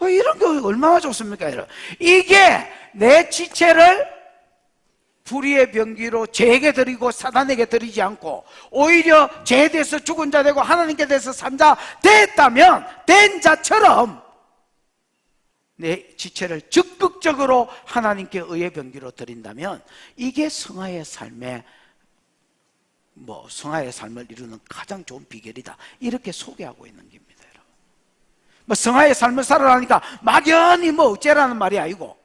이런 게 얼마나 좋습니까? 여러분? 이게 내 지체를 불의의 병기로 죄에게 드리고 사단에게 드리지 않고 오히려 죄에 대해서 죽은 자 되고 하나님께 대해서 산 자 됐다면 된 자처럼 내 지체를 적극적으로 하나님께 의의 병기로 드린다면 이게 성화의 삶의 성화의 삶을 이루는 가장 좋은 비결이다. 이렇게 소개하고 있는 겁니다, 여러분. 성화의 삶을 살아라니까 막연히 어째라는 말이 아니고,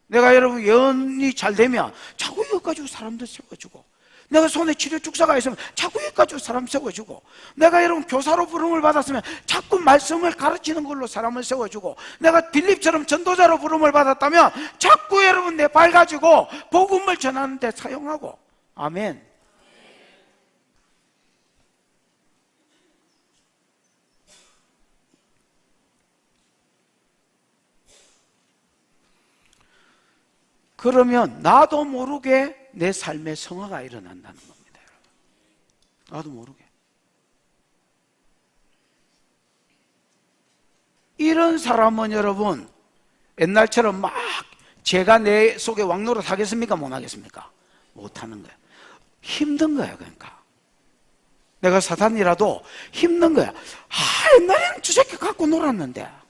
내가 여러분 연이 잘 되면 자꾸 이것 가지고 사람들 세워주고, 내가 손에 치료 축사가 있으면 자꾸 이것 가지고 사람 세워주고, 내가 여러분 교사로 부름을 받았으면 자꾸 말씀을 가르치는 걸로 사람을 세워주고, 내가 빌립처럼 전도자로 부름을 받았다면 자꾸 여러분 내 발 가지고 복음을 전하는 데 사용하고. 아멘. 그러면 나도 모르게 내 삶의 성화가 일어난다는 겁니다, 여러분. 나도 모르게. 이런 사람은 여러분 옛날처럼 막 제가 내 속에 왕노릇 하겠습니까? 못 하겠습니까? 못 하는 거예요. 힘든 거예요. 그러니까 내가 사단이라도 힘든 거야. 옛날에는 저 새끼 갖고 놀았는데,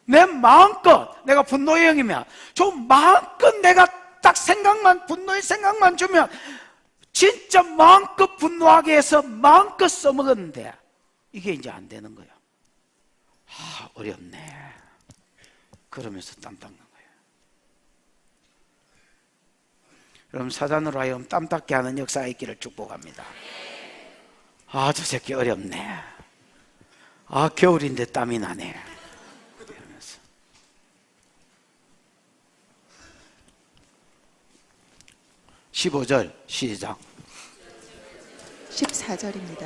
내 마음껏, 내가 분노의 영이면 좀 마음껏 내가 딱 분노의 생각만 주면 진짜 마음껏 분노하게 해서 마음껏 써먹었는데 이게 이제 안 되는 거예요. 어렵네. 그러면서 땀 닦는 거예요. 여러분, 사단으로 하여금 땀 닦게 하는 역사가 있기를 축복합니다. 저 새끼 어렵네. 겨울인데 땀이 나네. 15절 시작. 14절입니다.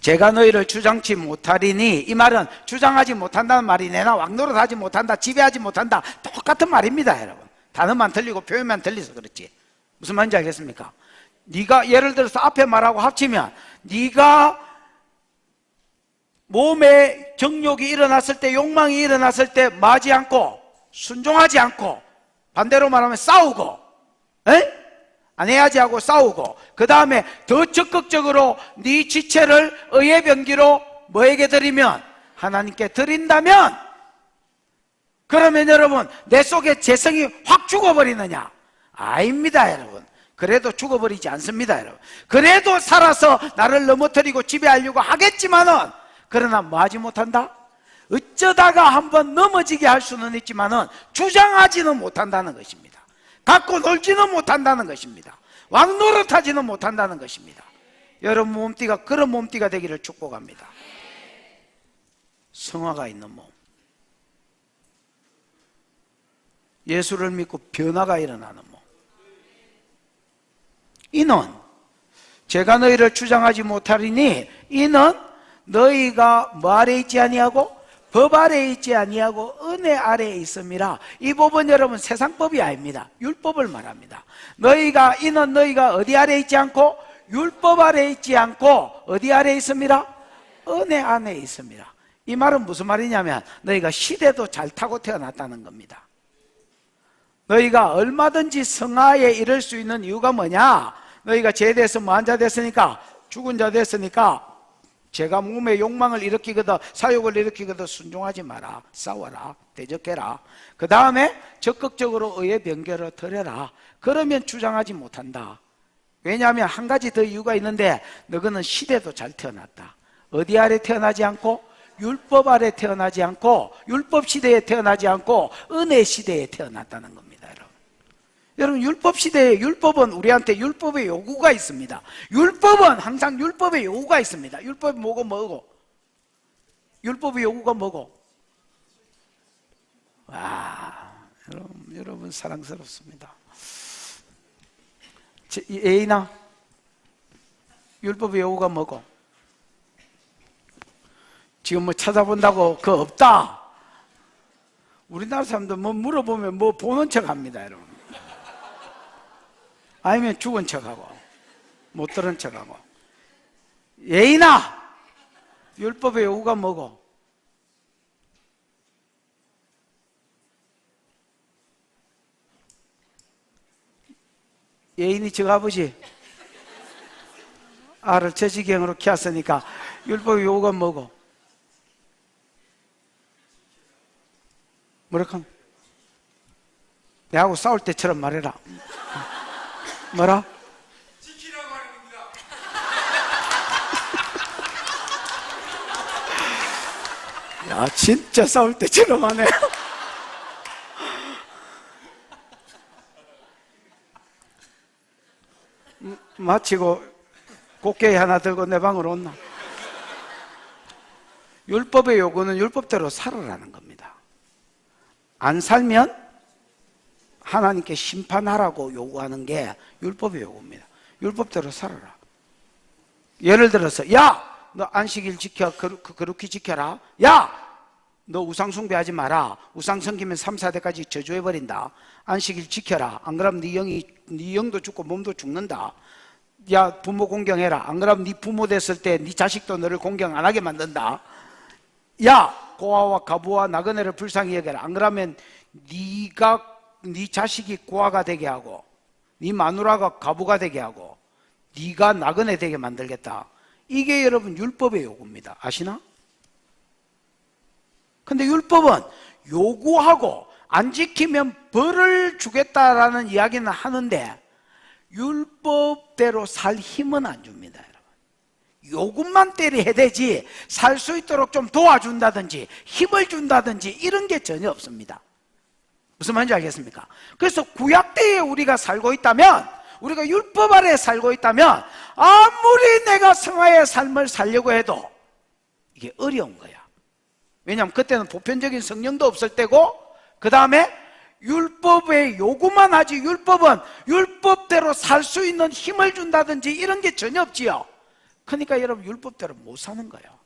제가 너희를 주장치 못하리니, 이 말은 주장하지 못한다는 말이 내나 왕노릇하지 못한다, 지배하지 못한다, 똑같은 말입니다, 여러분. 단어만 틀리고 표현만 틀려서 그렇지. 무슨 말인지 알겠습니까? 네가 예를 들어서 앞에 말하고 합치면, 네가 몸에 정욕이 일어났을 때, 욕망이 일어났을 때 마지 않고 순종하지 않고, 반대로 말하면 싸우고, 아내야지 하고 싸우고, 그 다음에 더 적극적으로 네 지체를 의의 병기로 뭐에게 드리면? 하나님께 드린다면, 그러면 여러분 내 속에 재성이 확 죽어버리느냐? 아닙니다, 여러분. 그래도 죽어버리지 않습니다, 여러분. 그래도 살아서 나를 넘어뜨리고 지배하려고 하겠지만은, 그러나 뭐 하지 못한다? 어쩌다가 한번 넘어지게 할 수는 있지만은 주장하지는 못한다는 것입니다. 갖고 놀지는 못한다는 것입니다. 왕노릇하지는 못한다는 것입니다. 여러분 몸띠가 그런 몸띠가 되기를 축복합니다. 성화가 있는 몸, 예수를 믿고 변화가 일어나는 몸. 이는 제가 너희를 주장하지 못하리니, 이는 너희가 뭐 아래 있지 아니하고 법 아래 있지 아니하고 은혜 아래에 있음이라. 이 법은 여러분 세상법이 아닙니다. 율법을 말합니다. 이는 너희가 어디 아래 있지 않고 율법 아래 있지 않고 어디 아래 있음이라? 은혜 안에 있음이라. 이 말은 무슨 말이냐면 너희가 시대도 잘 타고 태어났다는 겁니다. 너희가 얼마든지 성화에 이를 수 있는 이유가 뭐냐? 너희가 죄에 대해서 뭐한 자 됐으니까, 죽은 자 됐으니까, 제가 몸에 욕망을 일으키거든, 사욕을 일으키거든 순종하지 마라. 싸워라. 대적해라. 그 다음에 적극적으로 의의 병결을 드려라. 그러면 주장하지 못한다. 왜냐하면 한 가지 더 이유가 있는데, 너희는 시대도 잘 태어났다. 어디 아래 태어나지 않고? 율법 아래 태어나지 않고, 율법 시대에 태어나지 않고 은혜 시대에 태어났다는 겁니다. 여러분 율법 시대에, 율법은 우리한테 율법의 요구가 있습니다. 율법은 항상 율법의 요구가 있습니다. 율법이 뭐고? 율법의 요구가 뭐고? 여러분 사랑스럽습니다. 애인아, 율법의 요구가 뭐고? 지금 뭐 찾아본다고 그거 없다. 우리나라 사람들 뭐 물어보면 뭐 보는 척 합니다, 여러분. 아니면 죽은 척하고 못 들은 척하고. 예인아, 율법의 요구가 뭐고? 예인이 저 아버지 알을 제지경으로 키웠으니까 율법의 요구가 뭐고? 뭐랄까? 내하고 싸울 때처럼 말해라. 뭐라? 지키라고 하는 겁니다. 야, 진짜 싸울 때처럼 하네. 마치고 곡괭이 하나 들고 내 방으로 온나. 율법의 요구는 율법대로 살아라는 겁니다. 안 살면 하나님께 심판하라고 요구하는 게 율법의 요구입니다. 율법대로 살아라. 예를 들어서, 야, 너 안식일 지켜, 거룩히 지켜라. 야, 너 우상 숭배하지 마라. 우상 섬기면 3, 4대까지 저주해버린다. 안식일 지켜라. 안 그러면 네 영도 죽고 몸도 죽는다. 야, 부모 공경해라. 안 그러면 네 부모 됐을 때 네 자식도 너를 공경 안 하게 만든다. 야, 고아와 가부와 나그네를 불쌍히 여겨라. 안 그러면 네 자식이 고아가 되게 하고 네 마누라가 가부가 되게 하고 네가 나그네 되게 만들겠다. 이게 여러분 율법의 요구입니다. 아시나? 근데 율법은 요구하고 안 지키면 벌을 주겠다라는 이야기는 하는데 율법대로 살 힘은 안 줍니다, 여러분. 요것만 때려야 되지 살 수 있도록 좀 도와준다든지 힘을 준다든지 이런 게 전혀 없습니다. 무슨 말인지 알겠습니까? 그래서 구약 때에 우리가 살고 있다면, 우리가 율법 아래 살고 있다면 아무리 내가 성화의 삶을 살려고 해도 이게 어려운 거야. 왜냐하면 그때는 보편적인 성령도 없을 때고, 그 다음에 율법의 요구만 하지 율법은 율법대로 살 수 있는 힘을 준다든지 이런 게 전혀 없지요. 그러니까 여러분 율법대로 못 사는 거예요.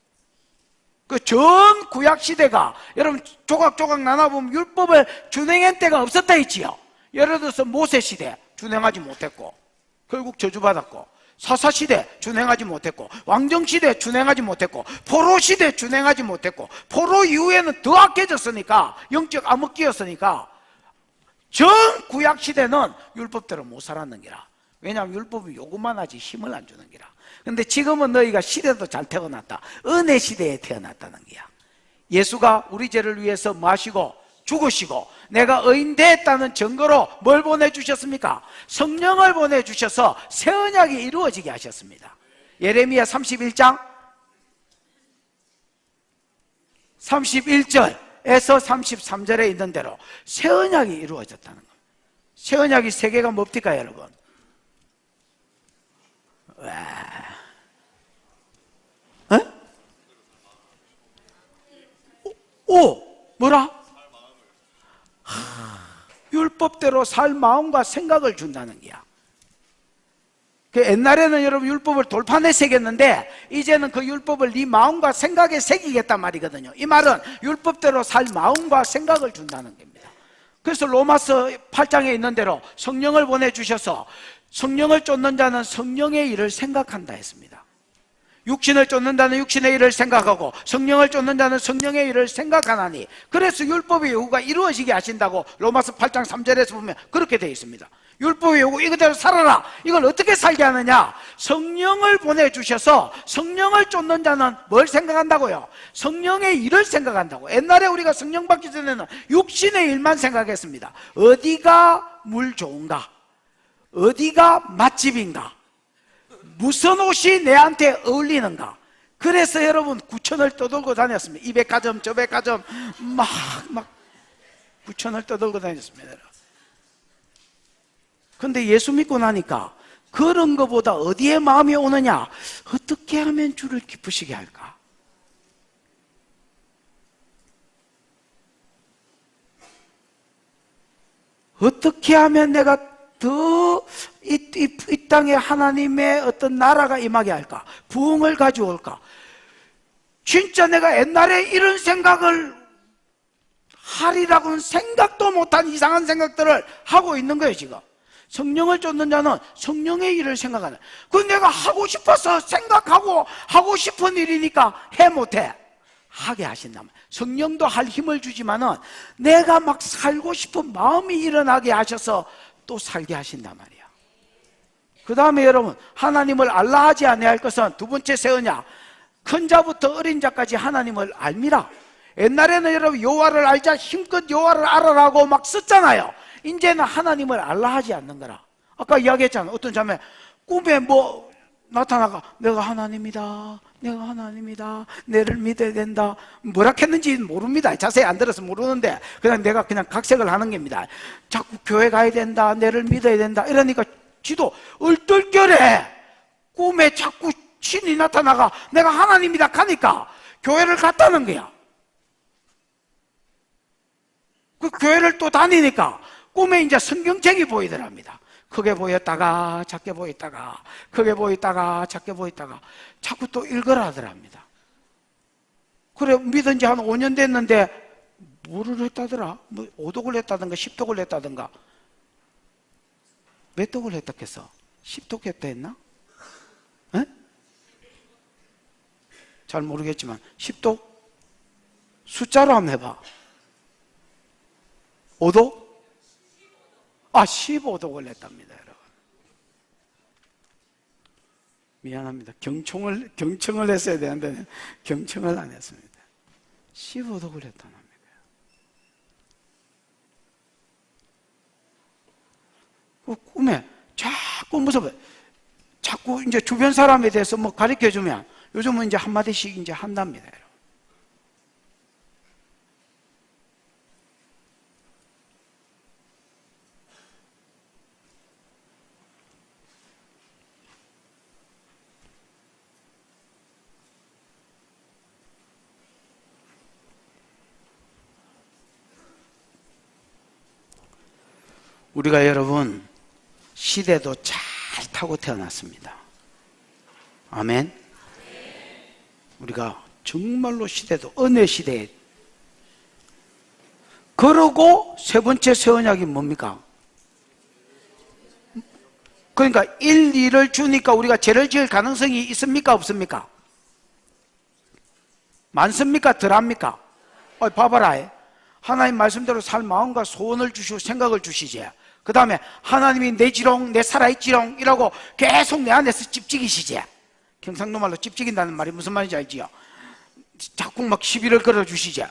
그 전 구약 시대가 여러분 조각조각 나눠보면 율법을 준행한 때가 없었다 했지요. 예를 들어서 모세 시대 준행하지 못했고 결국 저주받았고, 사사시대 준행하지 못했고, 왕정시대 준행하지 못했고, 포로시대 준행하지 못했고, 포로 이후에는 더 악해졌으니까, 영적 암흑기였으니까 전 구약시대는 율법대로 못 살았는 기라. 왜냐하면 율법이 요구만 하지 힘을 안 주는 기라. 근데 지금은 너희가 시대도 잘 태어났다. 은혜 시대에 태어났다는 거야. 예수가 우리 죄를 위해서 마시고 죽으시고 내가 의인 됐다는 증거로 뭘 보내주셨습니까? 성령을 보내주셔서 새 언약이 이루어지게 하셨습니다. 예레미야 31장 31절에서 33절에 있는 대로 새 언약이 이루어졌다는 겁니다. 새 언약이 세 개가 뭡니까 여러분? 뭐라? 율법대로 살 마음과 생각을 준다는 거야. 그 옛날에는 여러분 율법을 돌판에 새겼는데 이제는 그 율법을 네 마음과 생각에 새기겠단 말이거든요. 이 말은 율법대로 살 마음과 생각을 준다는 겁니다. 그래서 로마서 8장에 있는 대로 성령을 보내주셔서 성령을 쫓는 자는 성령의 일을 생각한다 했습니다. 육신을 쫓는 자는 육신의 일을 생각하고 성령을 쫓는 자는 성령의 일을 생각하나니, 그래서 율법의 요구가 이루어지게 하신다고 로마서 8장 3절에서 보면 그렇게 되어 있습니다. 율법의 요구 이거대로 살아라. 이걸 어떻게 살게 하느냐? 성령을 보내주셔서 성령을 쫓는 자는 뭘 생각한다고요? 성령의 일을 생각한다고. 옛날에 우리가 성령 받기 전에는 육신의 일만 생각했습니다. 어디가 물 좋은가? 어디가 맛집인가? 무슨 옷이 내한테 어울리는가? 그래서 여러분 구천을 떠돌고 다녔습니다. 이 백화점 저 백화점 막 구천을 떠돌고 다녔습니다. 근데 예수 믿고 나니까 그런 것보다 어디에 마음이 오느냐? 어떻게 하면 주를 기쁘시게 할까? 어떻게 하면 내가 더 이 땅에 하나님의 어떤 나라가 임하게 할까? 부흥을 가져올까? 진짜 내가 옛날에 이런 생각을 하리라고는 생각도 못한 이상한 생각들을 하고 있는 거예요 지금. 성령을 쫓는 자는 성령의 일을 생각하는. 그 내가 하고 싶어서 생각하고 하고 싶은 일이니까 해 못해? 하게 하신단 말이에요. 성령도 할 힘을 주지만은 내가 막 살고 싶은 마음이 일어나게 하셔서 또 살게 하신단 말이에요. 그 다음에 여러분, 하나님을 알라 하지 아니할 것은 두 번째 세우냐? 큰 자부터 어린 자까지 하나님을 알미라. 옛날에는 여러분 여호와를 알자, 힘껏 여호와를 알아라고 막 썼잖아요. 이제는 하나님을 알라 하지 않는 거라. 아까 이야기했잖아. 어떤 자매 꿈에 뭐 나타나가 내가 하나님이다, 내가 하나님이다, 내를 믿어야 된다, 뭐라 했는지 모릅니다. 자세히 안 들어서 모르는데 그냥 내가 그냥 각색을 하는 겁니다. 자꾸 교회 가야 된다, 내를 믿어야 된다 이러니까 지도 얼떨결에 꿈에 자꾸 신이 나타나가 내가 하나님이다 하니까 교회를 갔다는 거야. 그 교회를 또 다니니까 꿈에 이제 성경책이 보이더랍니다. 크게 보였다가 작게 보였다가 크게 보였다가 작게 보였다가 자꾸 또 읽으라 하더랍니다. 그래 믿은 지 한 5년 됐는데 뭐를 했다더라? 뭐 5독을 했다든가 10독을 했다든가. 몇 독을 했다 했어? 10독 했다 했나? 에? 잘 모르겠지만 10독? 숫자로 한번 해봐. 5독? 15독을 했답니다, 여러분. 미안합니다. 경청을 했어야 되는데 경청을 안 했습니다. 15독을 했다는 겁니다. 그 꿈에 자꾸 무슨 자꾸 이제 주변 사람에 대해서 뭐 가르쳐 주면 요즘은 이제 한마디씩 이제 한답니다, 여러분. 우리가 여러분 시대도 잘 타고 태어났습니다. 아멘. 우리가 정말로 시대도 은혜 시대에. 그러고 세 번째 새 언약이 뭡니까? 그러니까 1, 2를 주니까 우리가 죄를 지을 가능성이 있습니까? 없습니까? 많습니까? 덜합니까? 봐봐라. 하나님 말씀대로 살 마음과 소원을 주시고 생각을 주시지. 그 다음에 하나님이 내지롱 내 살아있지롱 이라고 계속 내 안에서 찝찍이시지. 경상도 말로 찝찍인다는 말이 무슨 말인지 알지요? 자꾸 막 시비를 걸어주시지.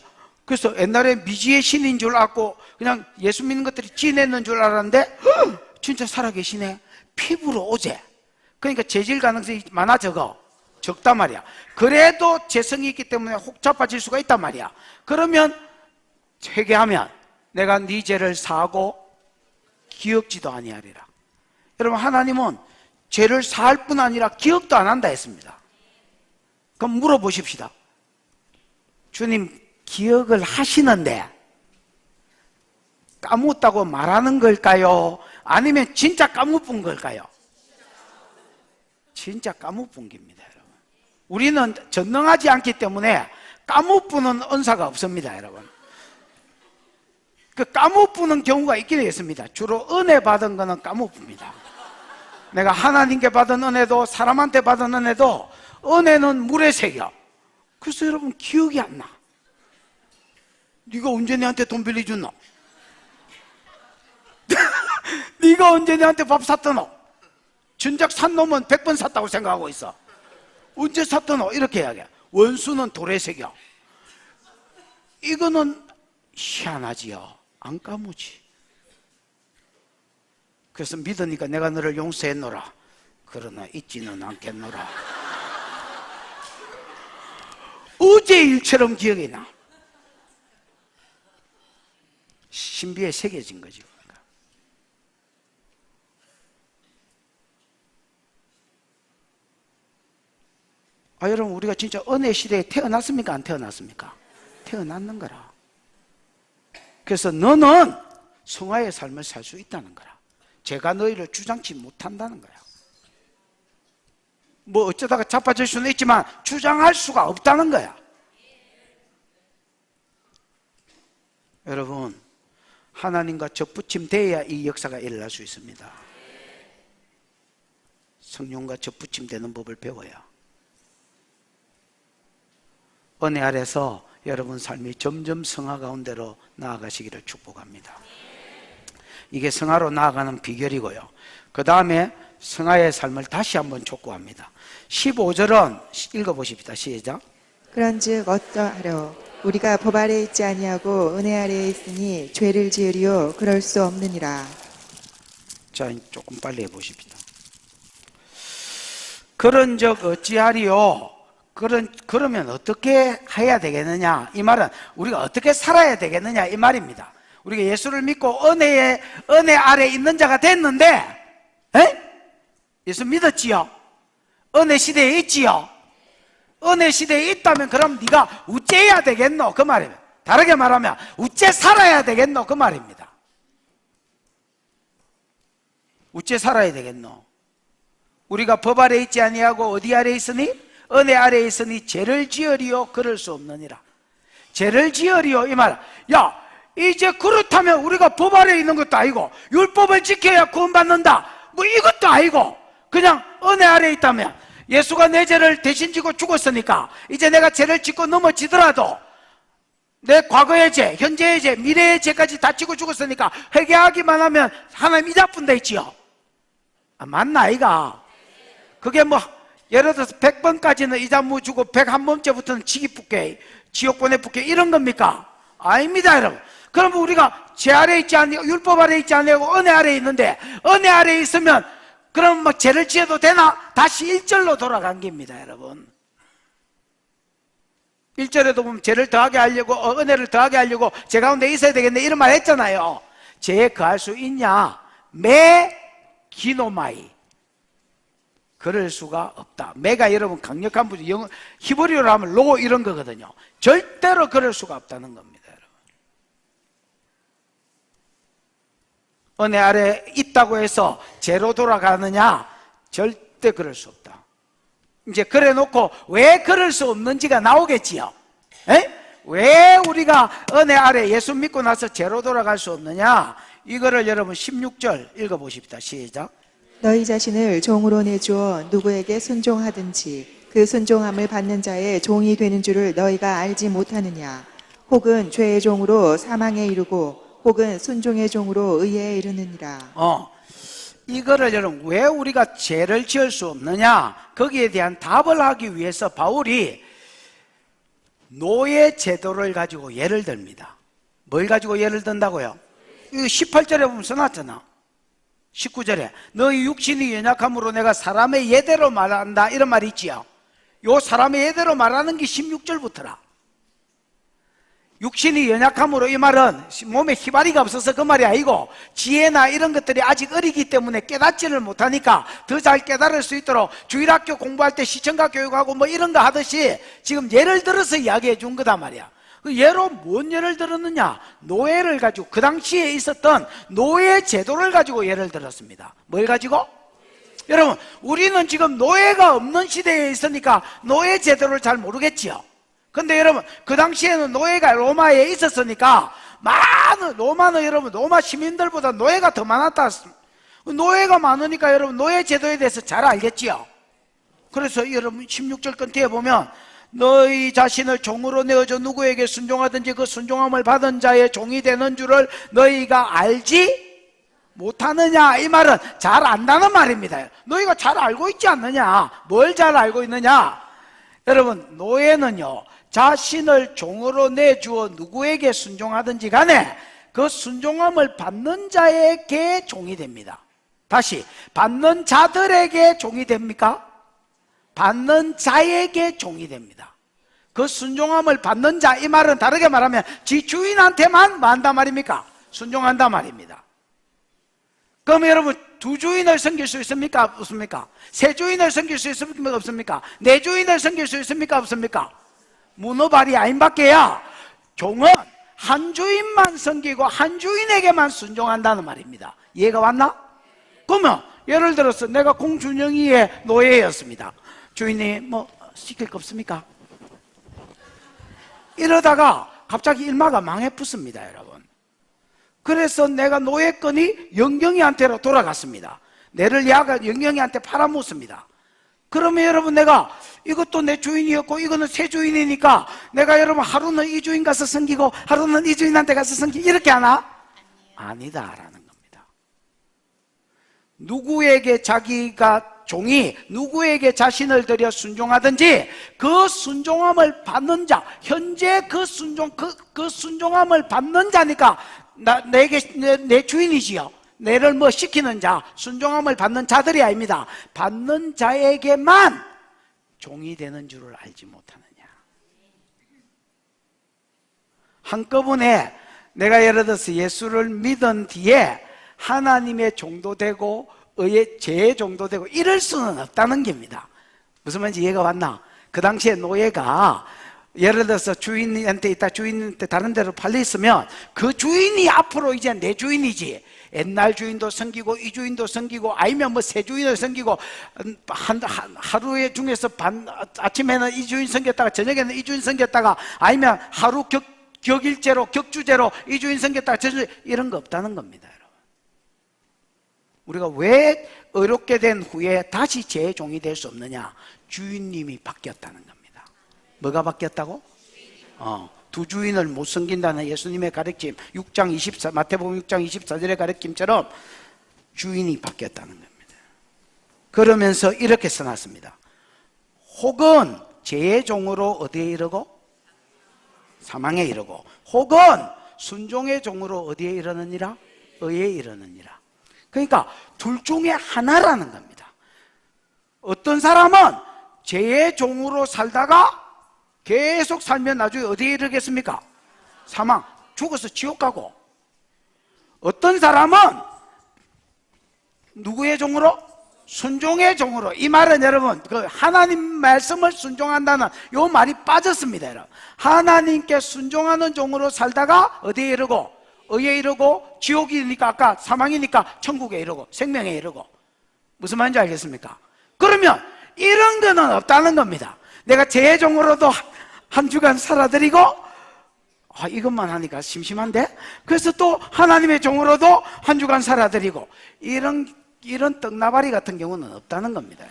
그래서 옛날에 미지의 신인 줄 알고 그냥 예수 믿는 것들이 지냈는 줄 알았는데 진짜 살아계시네. 피부로 오제. 그러니까 재질 가능성이 많아 적어? 적단 말이야. 그래도 재성이 있기 때문에 혹 자빠질 수가 있단 말이야. 그러면 회개하면 내가 네 죄를 사하고 기억지도 아니하리라. 여러분 하나님은 죄를 사할 뿐 아니라 기억도 안 한다 했습니다. 그럼 물어보십시다. 주님 기억을 하시는데 까먹었다고 말하는 걸까요? 아니면 진짜 까먹은 걸까요? 진짜 까먹은 겁니다, 여러분. 우리는 전능하지 않기 때문에 까먹는 은사가 없습니다, 여러분. 그 까먹는 경우가 있긴 있습니다. 주로 은혜 받은 거는 까먹습니다. 내가 하나님께 받은 은혜도 사람한테 받은 은혜도 은혜는 물에 새겨. 그래서 여러분 기억이 안 나. 네가 언제 내한테 돈 빌려줬노? 네가 언제 내한테 밥 샀더노? 전작 산 놈은 100번 샀다고 생각하고 있어. 언제 샀더노? 이렇게 이야기해. 원수는 돌에 새겨. 이거는 희한하지요. 안 까무지. 그래서 믿으니까 내가 너를 용서했노라. 그러나 잊지는 않겠노라. 어제 일처럼 기억이 나. 신비에 새겨진 거지. 그러니까. 여러분 우리가 진짜 은혜 시대에 태어났습니까? 안 태어났습니까? 태어났는 거라. 그래서 너는 성화의 삶을 살 수 있다는 거라. 제가 너희를 주장치 못한다는 거야. 뭐 어쩌다가 자빠질 수는 있지만 주장할 수가 없다는 거야. 여러분 하나님과 접붙임 돼야 이 역사가 일어날 수 있습니다. 성령과 접붙임되는 법을 배워야 은혜 아래서 여러분 삶이 점점 성화 가운데로 나아가시기를 축복합니다. 이게 성화로 나아가는 비결이고요. 그 다음에 성화의 삶을 다시 한번 촉구합니다. 15절은 읽어보십시다. 시작. 그런즉 어떠하려 우리가 법 아래 있지 아니하고 은혜 아래에 있으니 죄를 지으리요 그럴 수 없느니라. 자, 조금 빨리 해보십시다. 그런즉 어찌하리요? 그러면 어떻게 해야 되겠느냐? 이 말은 우리가 어떻게 살아야 되겠느냐? 이 말입니다. 우리가 예수를 믿고 은혜 아래 있는 자가 됐는데, 예수 믿었지요? 은혜 시대에 있지요? 은혜 시대에 있다면 그럼 네가 어째야 되겠노? 그 말입니다. 다르게 말하면 어째 살아야 되겠노? 그 말입니다. 어째 살아야 되겠노? 우리가 법 아래 있지 아니하고 어디 아래 있으니? 은혜 아래 있으니 죄를 지으리요 그럴 수 없느니라. 죄를 지으리요 이 말. 야, 이제 그렇다면 우리가 법 아래 있는 것도 아니고 율법을 지켜야 구원받는다 뭐 이것도 아니고 그냥 은혜 아래 있다면 예수가 내 죄를 대신 지고 죽었으니까 이제 내가 죄를 짓고 넘어지더라도 내 과거의 죄, 현재의 죄, 미래의 죄까지 다 지고 죽었으니까 회개하기만 하면 하나님 이자뿐다 있지요. 맞나 아이가? 그게 뭐 예를 들어서 100번까지는 이자 무 주고 101번째부터는 지기 붙게 지옥 보내 붙게 이런 겁니까? 아닙니다 여러분. 그러면 우리가 죄 아래 있지 않고 율법 아래 있지 않고 은혜 아래 있는데 은혜 아래 있으면 그럼 뭐 죄를 지어도 되나? 다시 1절로 돌아간 겁니다 여러분. 1절에도 보면 죄를 더하게 하려고 은혜를 더하게 하려고 죄 가운데 있어야 되겠네 이런 말 했잖아요. 죄에 거할 수 있냐? 매 기노마이 그럴 수가 없다. 매가 여러분 강력한 부지 영어 히브리어로 하면 로 이런 거거든요. 절대로 그럴 수가 없다는 겁니다 여러분. 은혜 아래 있다고 해서 죄로 돌아가느냐? 절대 그럴 수 없다. 이제 그래 놓고 왜 그럴 수 없는지가 나오겠지요. 왜 우리가 은혜 아래 예수 믿고 나서 죄로 돌아갈 수 없느냐? 이거를 여러분 16절 읽어보십시다. 시작. 너희 자신을 종으로 내주어 누구에게 순종하든지 그 순종함을 받는 자의 종이 되는 줄을 너희가 알지 못하느냐? 혹은 죄의 종으로 사망에 이르고 혹은 순종의 종으로 의에 이르느니라. 이거를 여러분 왜 우리가 죄를 지을 수 없느냐? 거기에 대한 답을 하기 위해서 바울이 노예 제도를 가지고 예를 듭니다. 뭘 가지고 예를 든다고요? 이거 18절에 보면 써놨잖아. 19절에 너희 육신이 연약함으로 내가 사람의 예대로 말한다 이런 말이 있지요. 요 사람의 예대로 말하는 게 16절부터라. 육신이 연약함으로 이 말은 몸에 희발이가 없어서 그 말이 아니고 지혜나 이런 것들이 아직 어리기 때문에 깨닫지를 못하니까 더 잘 깨달을 수 있도록 주일학교 공부할 때 시청각 교육하고 뭐 이런 거 하듯이 지금 예를 들어서 이야기해 준 거다 말이야. 그 예로 뭔 예를 들었느냐? 노예를 가지고 그 당시에 있었던 노예 제도를 가지고 예를 들었습니다. 뭘 가지고? 여러분 우리는 지금 노예가 없는 시대에 있으니까 노예 제도를 잘 모르겠지요. 근데 여러분 그 당시에는 노예가 로마에 있었으니까 많은 로마는 여러분 로마 시민들보다 노예가 더 많았다. 노예가 많으니까 여러분 노예 제도에 대해서 잘 알겠지요. 그래서 여러분 16절 끝에 보면 너희 자신을 종으로 내어줘 누구에게 순종하든지 그 순종함을 받은 자의 종이 되는 줄을 너희가 알지 못하느냐? 이 말은 잘 안다는 말입니다. 너희가 잘 알고 있지 않느냐? 뭘 잘 알고 있느냐? 여러분 노예는요 자신을 종으로 내주어 누구에게 순종하든지 간에 그 순종함을 받는 자에게 종이 됩니다. 다시 받는 자들에게 종이 됩니까? 받는 자에게 종이 됩니다. 그 순종함을 받는 자 이 말은 다르게 말하면 지 주인한테만 뭐 한단 말입니까? 순종한단 말입니다. 그럼 여러분 두 주인을 섬길 수 있습니까? 없습니까? 세 주인을 섬길 수 있습니까? 없습니까? 네 주인을 섬길 수 있습니까? 없습니까? 문어발이 아닌밖에야 종은 한 주인만 섬기고 한 주인에게만 순종한다는 말입니다. 이해가 왔나? 그러면 예를 들어서 내가 공준영이의 노예였습니다. 주인이 뭐 시킬 거 없습니까? 이러다가 갑자기 일마가 망해붙습니다 여러분. 그래서 내가 노예권이 영경이한테로 돌아갔습니다. 내를 야가 영영이한테 팔아먹습니다. 그러면 여러분 내가 이것도 내 주인이었고 이거는 새 주인이니까 내가 여러분 하루는 이 주인 가서 섬기고 하루는 이 주인한테 가서 섬기고 이렇게 하나? 아니다라는 겁니다. 누구에게 자기가 종이 누구에게 자신을 들여 순종하든지 그 순종함을 받는 자, 현재 그 순종함을 받는 자니까 내 주인이지요. 내를 뭐 시키는 자, 순종함을 받는 자들이 아닙니다. 받는 자에게만 종이 되는 줄을 알지 못하느냐. 한꺼번에 내가 예를 들어서 예수를 믿은 뒤에 하나님의 종도 되고 의의 제 종도 되고 이럴 수는 없다는 겁니다. 무슨 말인지 이해가 왔나? 그 당시에 노예가 예를 들어서 주인한테 있다 주인한테 다른 데로 팔려 있으면 그 주인이 앞으로 이제 내 주인이지. 옛날 주인도 섬기고 이 주인도 섬기고 아니면 뭐 새 주인을 섬기고 하루에 중에서 아침에는 이 주인 섬겼다가 저녁에는 이 주인 섬겼다가 아니면 하루 격일제로 격주제로 이 주인 섬겼다가 이런 거 없다는 겁니다. 우리가 왜 의롭게 된 후에 다시 제 종이 될 수 없느냐? 주인님이 바뀌었다는 겁니다. 뭐가 바뀌었다고? 두 주인을 못 섬긴다는 예수님의 가르침 6장 24 마태복음 6장 24절의 가르침처럼 주인이 바뀌었다는 겁니다. 그러면서 이렇게 써놨습니다. 혹은 제 종으로 어디에 이르고? 사망에 이르고 혹은 순종의 종으로 어디에 이르느니라? 의에 이르느니라. 그러니까 둘 중에 하나라는 겁니다. 어떤 사람은 죄의 종으로 살다가 계속 살면 나중에 어디에 이르겠습니까? 사망, 죽어서 지옥 가고. 어떤 사람은 누구의 종으로? 순종의 종으로. 이 말은 여러분 그 하나님 말씀을 순종한다는 요 말이 빠졌습니다. 여러분. 하나님께 순종하는 종으로 살다가 어디에 이르고? 의에 이르고 지옥이니까 아까 사망이니까 천국에 이르고 생명에 이르고. 무슨 말인지 알겠습니까? 그러면 이런 거는 없다는 겁니다. 내가 제 종으로도 한 주간 살아드리고 이것만 하니까 심심한데? 그래서 또 하나님의 종으로도 한 주간 살아드리고 이런 떡나발이 같은 경우는 없다는 겁니다.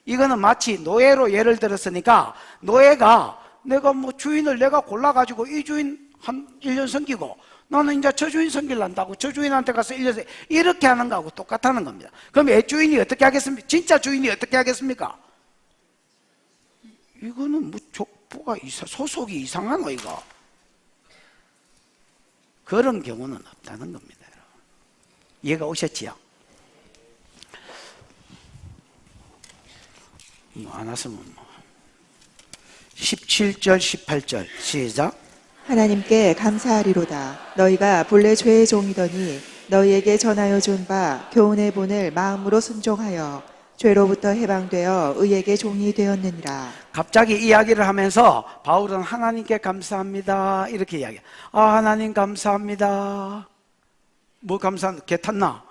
이거는 마치 노예로 예를 들었으니까 노예가 내가 뭐 주인을 내가 골라가지고 이 주인 한 1년 섬기고 나는 이제 저 주인 섬기려한다고 저 주인한테 가서 1년 이렇게 하는 거하고 똑같다는 겁니다. 그럼 애 주인이 어떻게 하겠습니까? 진짜 주인이 어떻게 하겠습니까? 이거는 뭐 족보가 소속이 이상하노 이거. 그런 경우는 없다는 겁니다. 여러분. 이해가 오셨지요? 안 왔으면 17절 18절 시작. 하나님께 감사하리로다. 너희가 본래 죄의 종이더니 너희에게 전하여 준 바 교훈의 본을 마음으로 순종하여 죄로부터 해방되어 의에게 종이 되었느니라. 갑자기 이야기를 하면서 바울은 하나님께 감사합니다 이렇게 이야기해. 하나님 감사합니다. 뭐 감사합니다? 개 탔나?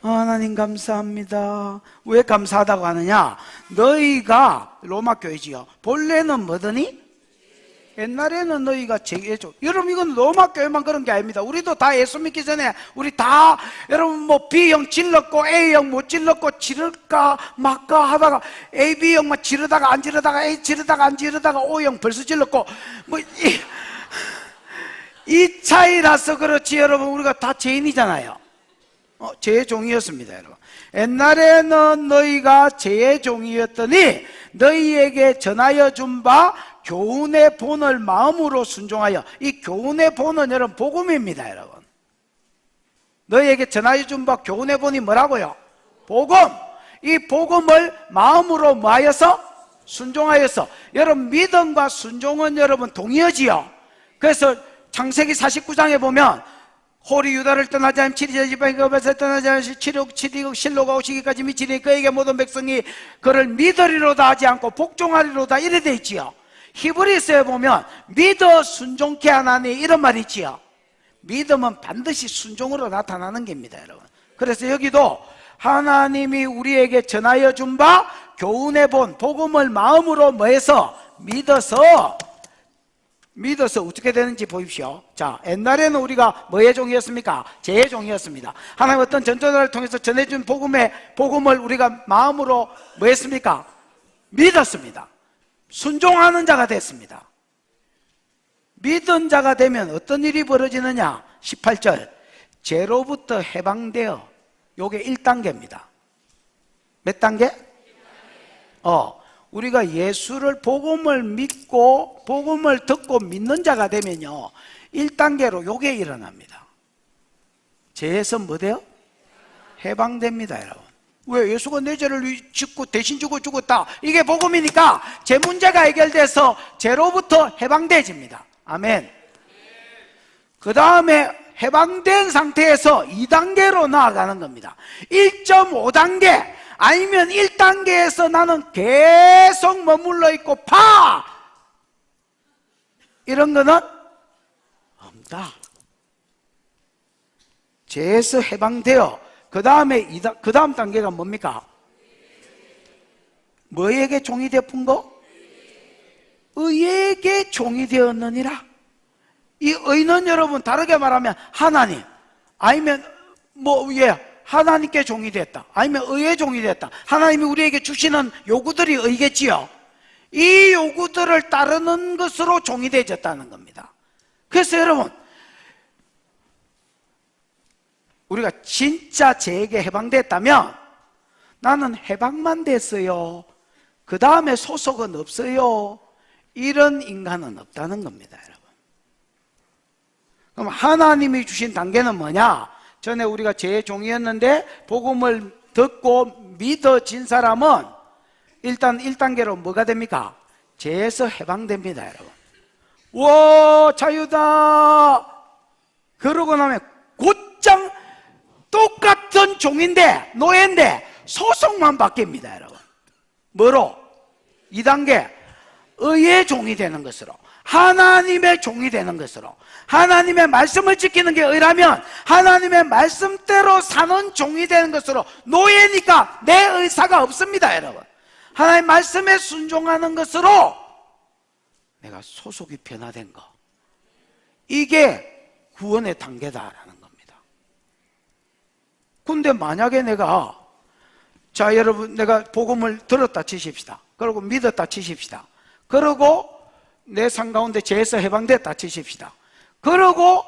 하나님 감사합니다. 왜 감사하다고 하느냐? 너희가 로마 교회지요. 본래는 뭐더니? 옛날에는 너희가 제게죠. 여러분 이건 로마 교회만 그런 게 아닙니다. 우리도 다 예수 믿기 전에 우리 다 여러분 뭐 B형 질렀고 A형 못 질렀고 지를까 말까 하다가 AB형만 지르다가 안 지르다가 A 지르다가 안 지르다가 O형 벌써 질렀고 뭐 이 차이라서 그렇지 여러분 우리가 다 죄인이잖아요. 죄의 종이었습니다. 여러분 옛날에는 너희가 죄의 종이었더니 너희에게 전하여 준 바 교훈의 본을 마음으로 순종하여. 이 교훈의 본은 여러분 복음입니다. 여러분 너희에게 전하여 준 바 교훈의 본이 뭐라고요? 복음. 이 복음을 마음으로 뭐하여서? 순종하여서. 여러분 믿음과 순종은 여러분 동의어지요. 그래서 창세기 49장에 보면 홀이 유다를 떠나지 않으면 7일 지방에서 떠나지 않으면 7억 실로가 오시기까지 미치니 그에게 모든 백성이 그를 믿으리로다 하지 않고 복종하리로다 이래 돼 있지요. 히브리서에 보면 믿어 순종케 하나니 이런 말이 있지요. 믿음은 반드시 순종으로 나타나는 겁니다. 여러분 그래서 여기도 하나님이 우리에게 전하여 준 바 교훈의 본 복음을 마음으로 뭐해서? 믿어서 믿어서 어떻게 되는지 보십시오. 자, 옛날에는 우리가 뭐의 종이었습니까? 죄의 종이었습니다. 하나님 어떤 전도자를 통해서 전해준 복음을 우리가 마음으로 뭐 했습니까? 믿었습니다. 순종하는 자가 됐습니다. 믿은 자가 되면 어떤 일이 벌어지느냐? 18절, 죄로부터 해방되어, 요게 1단계입니다. 몇 단계? 우리가 예수를 복음을 믿고 복음을 듣고 믿는 자가 되면요 1단계로 요게 일어납니다. 죄에서 뭐 돼요? 해방됩니다. 여러분, 왜? 예수가 내 죄를 짓고 대신 주고 죽었다, 이게 복음이니까 죄 문제가 해결돼서 죄로부터 해방돼집니다. 아멘. 그 다음에 해방된 상태에서 2단계로 나아가는 겁니다. 1.5단계 아니면 1단계에서 나는 계속 머물러 있고 이런 거는 없다. 죄에서 해방되어 그 다음 단계가 뭡니까? 뭐에게 종이 되어픈 거? 의에게 종이 되었느니라. 이 의는 여러분 다르게 말하면 하나님, 아니면 하나님께 종이 됐다, 아니면 의의 종이 됐다. 하나님이 우리에게 주시는 요구들이 의겠지요. 이 요구들을 따르는 것으로 종이 되어졌다는 겁니다. 그래서 여러분, 우리가 진짜 죄에게 해방됐다면 나는 해방만 됐어요, 그 다음에 소속은 없어요, 이런 인간은 없다는 겁니다. 여러분, 그럼 하나님이 주신 단계는 뭐냐? 전에 우리가 죄의 종이었는데 복음을 듣고 믿어진 사람은 일단 1단계로 뭐가 됩니까? 죄에서 해방됩니다. 여러분, 와 자유다 그러고 나면 곧장 똑같은 종인데, 노예인데 소속만 바뀝니다. 여러분, 뭐로? 2단계 의의 종이 되는 것으로, 하나님의 종이 되는 것으로. 하나님의 말씀을 지키는 게 의라면 하나님의 말씀대로 사는 종이 되는 것으로. 노예니까 내 의사가 없습니다. 여러분, 하나님의 말씀에 순종하는 것으로 내가 소속이 변화된 거, 이게 구원의 단계다라는 겁니다. 근데 만약에 자 여러분, 내가 복음을 들었다 치십시다. 그리고 믿었다 치십시다. 그리고 내 삶 가운데 죄에서 해방됐다 치십시다. 그러고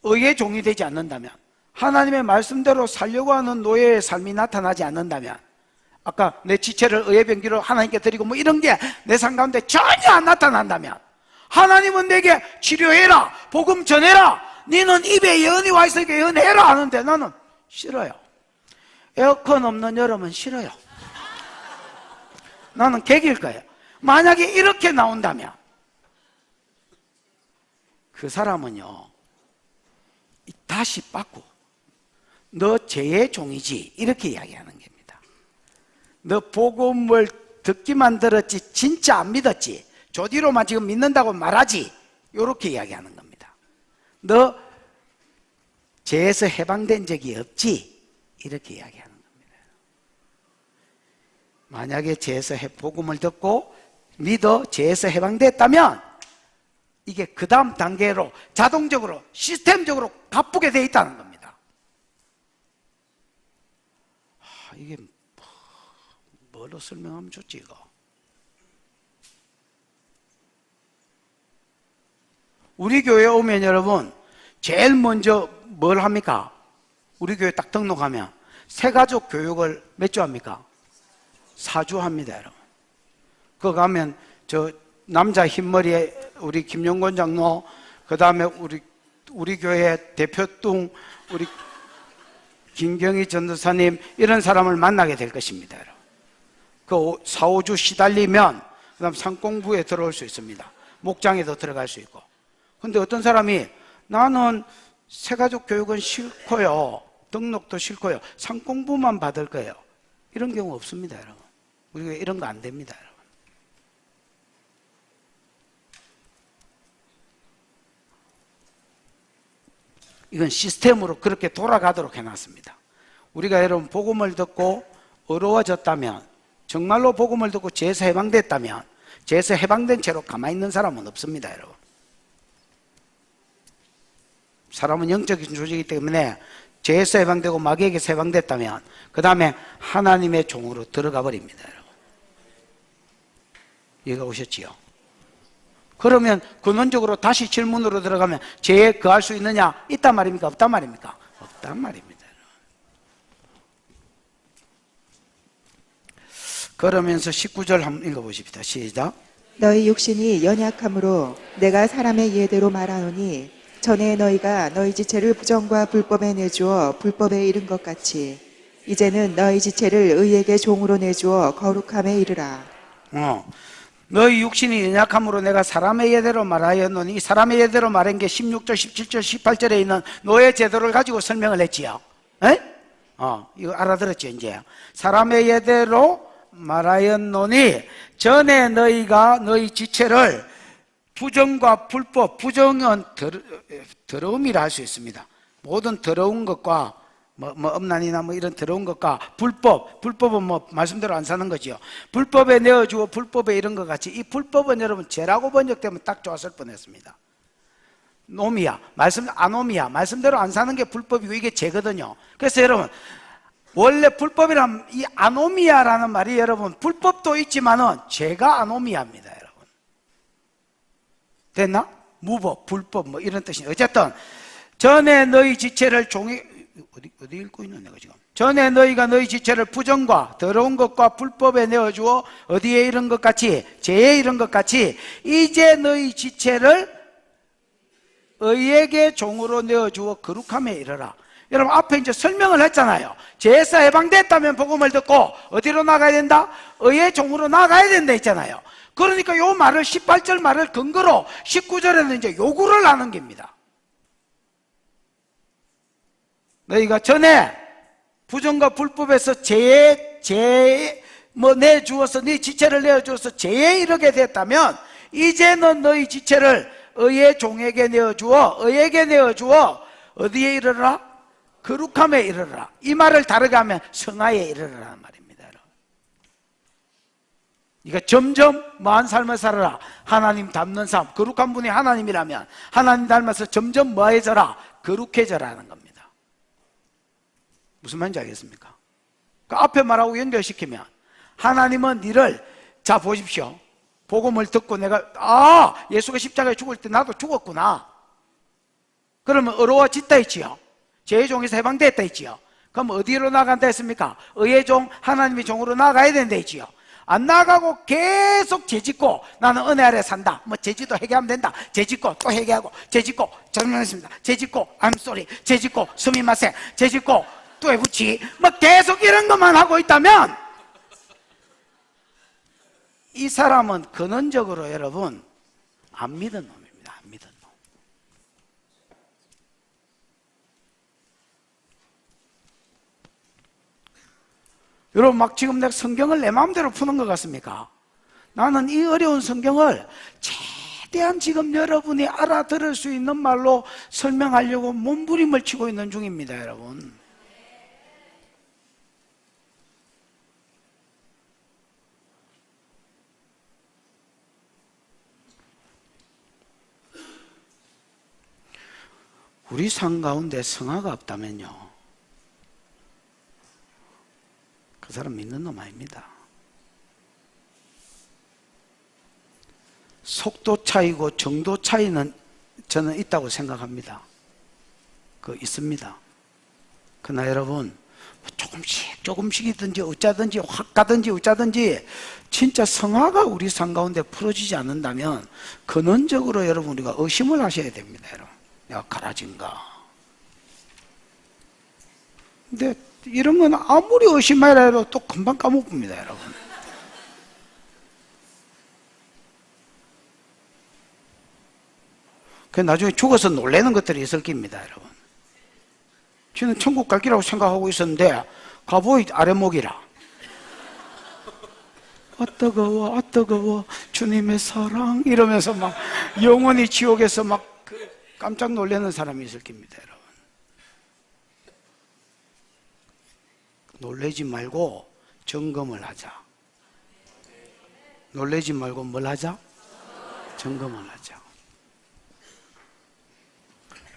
의의 종이 되지 않는다면, 하나님의 말씀대로 살려고 하는 노예의 삶이 나타나지 않는다면, 아까 내 지체를 의의 병기로 하나님께 드리고 이런 게 내 삶 가운데 전혀 안 나타난다면, 하나님은 내게 치료해라, 복음 전해라, 너는 입에 예언이 와 있으니까 예언해라 하는데 나는 싫어요. 에어컨 없는 여름은 싫어요. 나는 객일 거예요. 만약에 이렇게 나온다면 그 사람은요 다시 바꾸, 너 죄의 종이지, 이렇게 이야기하는 겁니다. 너 복음을 듣기만 들었지 진짜 안 믿었지, 조디로만 지금 믿는다고 말하지, 이렇게 이야기하는 겁니다. 너 죄에서 해방된 적이 없지, 이렇게 이야기하는 겁니다. 만약에 죄에서 복음을 듣고 믿어 죄에서 해방됐다면 이게 그 다음 단계로 자동적으로 시스템적으로 바쁘게 되어 있다는 겁니다. 이게 뭐로 설명하면 좋지 이거? 우리 교회에 오면 여러분 제일 먼저 뭘 합니까? 우리 교회 딱 등록하면 새가족 교육을 몇 주 합니까? 4주 합니다. 여러분, 그거 가면 저 남자 흰머리에 우리 김용건 장로, 그 다음에 우리 교회 대표뚱 우리 김경희 전도사님, 이런 사람을 만나게 될 것입니다. 여러분, 그 4, 5주 시달리면 그 다음 상공부에 들어올 수 있습니다. 목장에도 들어갈 수 있고. 근데 어떤 사람이 나는 새가족 교육은 싫고요, 등록도 싫고요, 상공부만 받을 거예요, 이런 경우 없습니다. 여러분, 우리가 이런 거 안 됩니다. 여러분, 이건 시스템으로 그렇게 돌아가도록 해놨습니다. 우리가 여러분 복음을 듣고 어려워졌다면, 정말로 복음을 듣고 죄에서 해방됐다면 죄에서 해방된 채로 가만히 있는 사람은 없습니다, 여러분. 사람은 영적인 존재이기 때문에 죄에서 해방되고 마귀에게서 해방됐다면 그 다음에 하나님의 종으로 들어가 버립니다, 여러분. 이해가 오셨지요? 그러면 근원적으로 다시 질문으로 들어가면 죄에 거할 수 있느냐? 있단 말입니까? 없단 말입니까? 없단 말입니다. 그러면서 19절 한번 읽어보십시다. 시작. 너희 육신이 연약함으로 내가 사람의 예대로 말하노니 전에 너희가 너희 지체를 부정과 불법에 내주어 불법에 이른 것 같이 이제는 너희 지체를 의에게 종으로 내주어 거룩함에 이르라. 너희 육신이 연약함으로 내가 사람의 예대로 말하였노니, 사람의 예대로 말한 게 16절, 17절, 18절에 있는 노예 제도를 가지고 설명을 했지요. 에? 이거 알아들었죠, 이제. 사람의 예대로 말하였노니 전에 너희가 너희 지체를 부정과 불법, 부정은 더러움이라 할 수 있습니다. 모든 더러운 것과 음란이나 이런 더러운 것과 불법은 말씀대로 안 사는 거지요. 불법에 내어주고 불법에 이런 것 같이, 이 불법은 여러분 죄라고 번역되면 딱 좋았을 뻔했습니다. 노미야, 아노미야, 말씀대로 안 사는 게 불법이고 이게 죄거든요. 그래서 여러분 원래 불법이란 이 아노미야라는 말이 여러분 불법도 있지만은 죄가 아노미야입니다, 여러분. 됐나? 무법, 불법 이런 뜻이. 어쨌든 전에 너희 지체를 어디 읽고 있는 내가 지금. 전에 너희가 너희 지체를 부정과 더러운 것과 불법에 내어주어 어디에 이런 것 같이, 죄에 이런 것 같이 이제 너희 지체를 의에게 종으로 내어주어 거룩함에 이르라. 여러분 앞에 이제 설명을 했잖아요. 죄에서 해방됐다면 복음을 듣고 어디로 나가야 된다? 의의 종으로 나가야 된다 했잖아요. 그러니까 요 말을 18절 말을 근거로 19절에는 이제 요구를 하는 겁니다. 너희가 전에 부정과 불법에서 죄에 내주어서 네 지체를 내어주어서 죄에 이르게 됐다면 이제는 너희 지체를 의의 종에게 내어주어 어디에 이르라? 거룩함에 이르라. 이 말을 다르게 하면 성화에 이르라는 말입니다, 여러분. 그러니까 점점 뭐한 삶을 살아라. 하나님 닮는 삶. 거룩한 분이 하나님이라면 하나님 닮아서 점점 뭐해져라? 거룩해져라는 겁니다. 무슨 말인지 알겠습니까? 그 앞에 말하고 연결시키면 하나님은 니를, 자 보십시오. 복음을 듣고 내가 예수가 십자가에 죽을 때 나도 죽었구나. 그러면 어려워졌다 했지요. 죄의 종에서 해방됐다 했지요. 그럼 어디로 나간다 했습니까? 의의 종, 하나님의 종으로 나가야 된다 했지요. 안 나가고 계속 죄짓고 나는 은혜 아래 산다. 죄짓도 회개하면 된다. 죄짓고 또 회개하고, 죄짓고 정명했습니다. 죄짓고 I'm sorry, 죄짓고 스미마셍, 죄짓고 또 해붙이 계속 이런 것만 하고 있다면 이 사람은 근원적으로 여러분 안 믿은 놈입니다. 안 믿은 놈. 여러분 지금 내가 성경을 내 마음대로 푸는 것 같습니까? 나는 이 어려운 성경을 최대한 지금 여러분이 알아들을 수 있는 말로 설명하려고 몸부림을 치고 있는 중입니다, 여러분. 우리 삶 가운데 성화가 없다면요, 그 사람 믿는 놈 아닙니다. 속도 차이고 정도 차이는 저는 있다고 생각합니다. 있습니다. 그러나 여러분 조금씩이든지 어쩌든지 확 가든지 어쩌든지 진짜 성화가 우리 삶 가운데 풀어지지 않는다면 근원적으로 여러분 우리가 의심을 하셔야 됩니다, 여러분. 내가 가라진가? 근데 이런 건 아무리 의심해라 해도 또 금방 까먹습니다, 여러분. 그 나중에 죽어서 놀라는 것들이 있을 겁니다, 여러분. 저는 천국 갈 길이라고 생각하고 있었는데 가보이 아랫목이라. 뜨거워, 뜨거워, 주님의 사랑 이러면서 막 영원히 지옥에서 막 깜짝 놀라는 사람이 있을 겁니다, 여러분. 놀라지 말고 점검을 하자. 놀라지 말고 뭘 하자? 점검을 하자.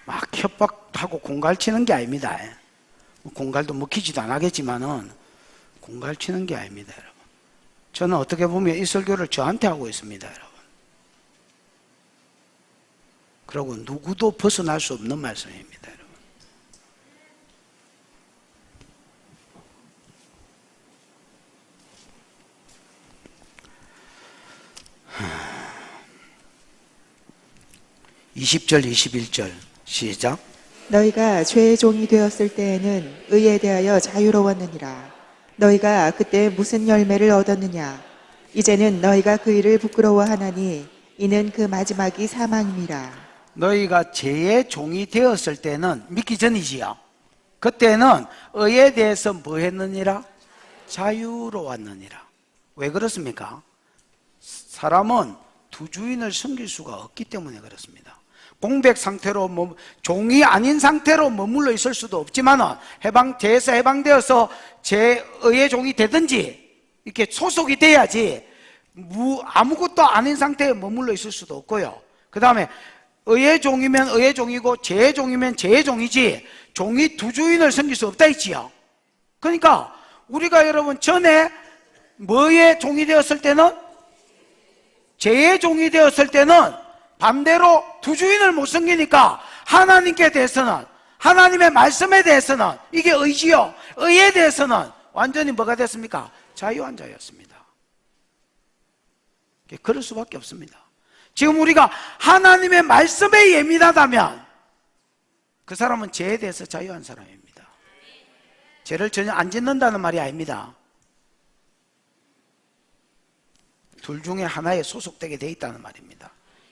막 협박하고 공갈치는 게 아닙니다. 공갈도 먹히지도 안 하겠지만은 공갈치는 게 아닙니다, 여러분. 저는 어떻게 보면 이 설교를 저한테 하고 있습니다, 여러분. 그리고 누구도 벗어날 수 없는 말씀입니다, 여러분. (20절) (21절) 시작. 너희가 죄의 종이 되었을 때에는 의에 대하여 자유로웠느니라. 너희가 그때 무슨 열매를 얻었느냐? 이제는 너희가 그 일을 부끄러워하나니 이는 그 마지막이 사망임이라. 너희가 죄의 종이 되었을 때는 믿기 전이지요. 그때는 의에 대해서 뭐 했느니라? 자유로웠느니라. 왜 그렇습니까? 사람은 두 주인을 섬길 수가 없기 때문에 그렇습니다. 공백 상태로 종이 아닌 상태로 머물러 있을 수도 없지만 죄에서 해방되어서 죄의 종이 되든지 이렇게 소속이 돼야지 아무것도 아닌 상태에 머물러 있을 수도 없고요. 그 다음에 의의 종이면 의의 종이고 죄의 종이면 죄의 종이지 종이 두 주인을 섬길 수 없다 했지요. 그러니까 우리가 여러분 전에 뭐의 종이 되었을 때는? 죄의 종이 되었을 때는 반대로 두 주인을 못 섬기니까 하나님께 대해서는, 하나님의 말씀에 대해서는 이게 의지요. 의에 대해서는 완전히 뭐가 됐습니까? 자유한 자였습니다. 그럴 수밖에 없습니다. 지금 우리가 하나님의 말씀에 예민하다면 그 사람은 죄에 대해서 자유한 사람입니다. 죄를 전혀 안 짓는다는 말이 아닙니다. 둘 중에 하나에 소속되게 돼 있다는 말입니다.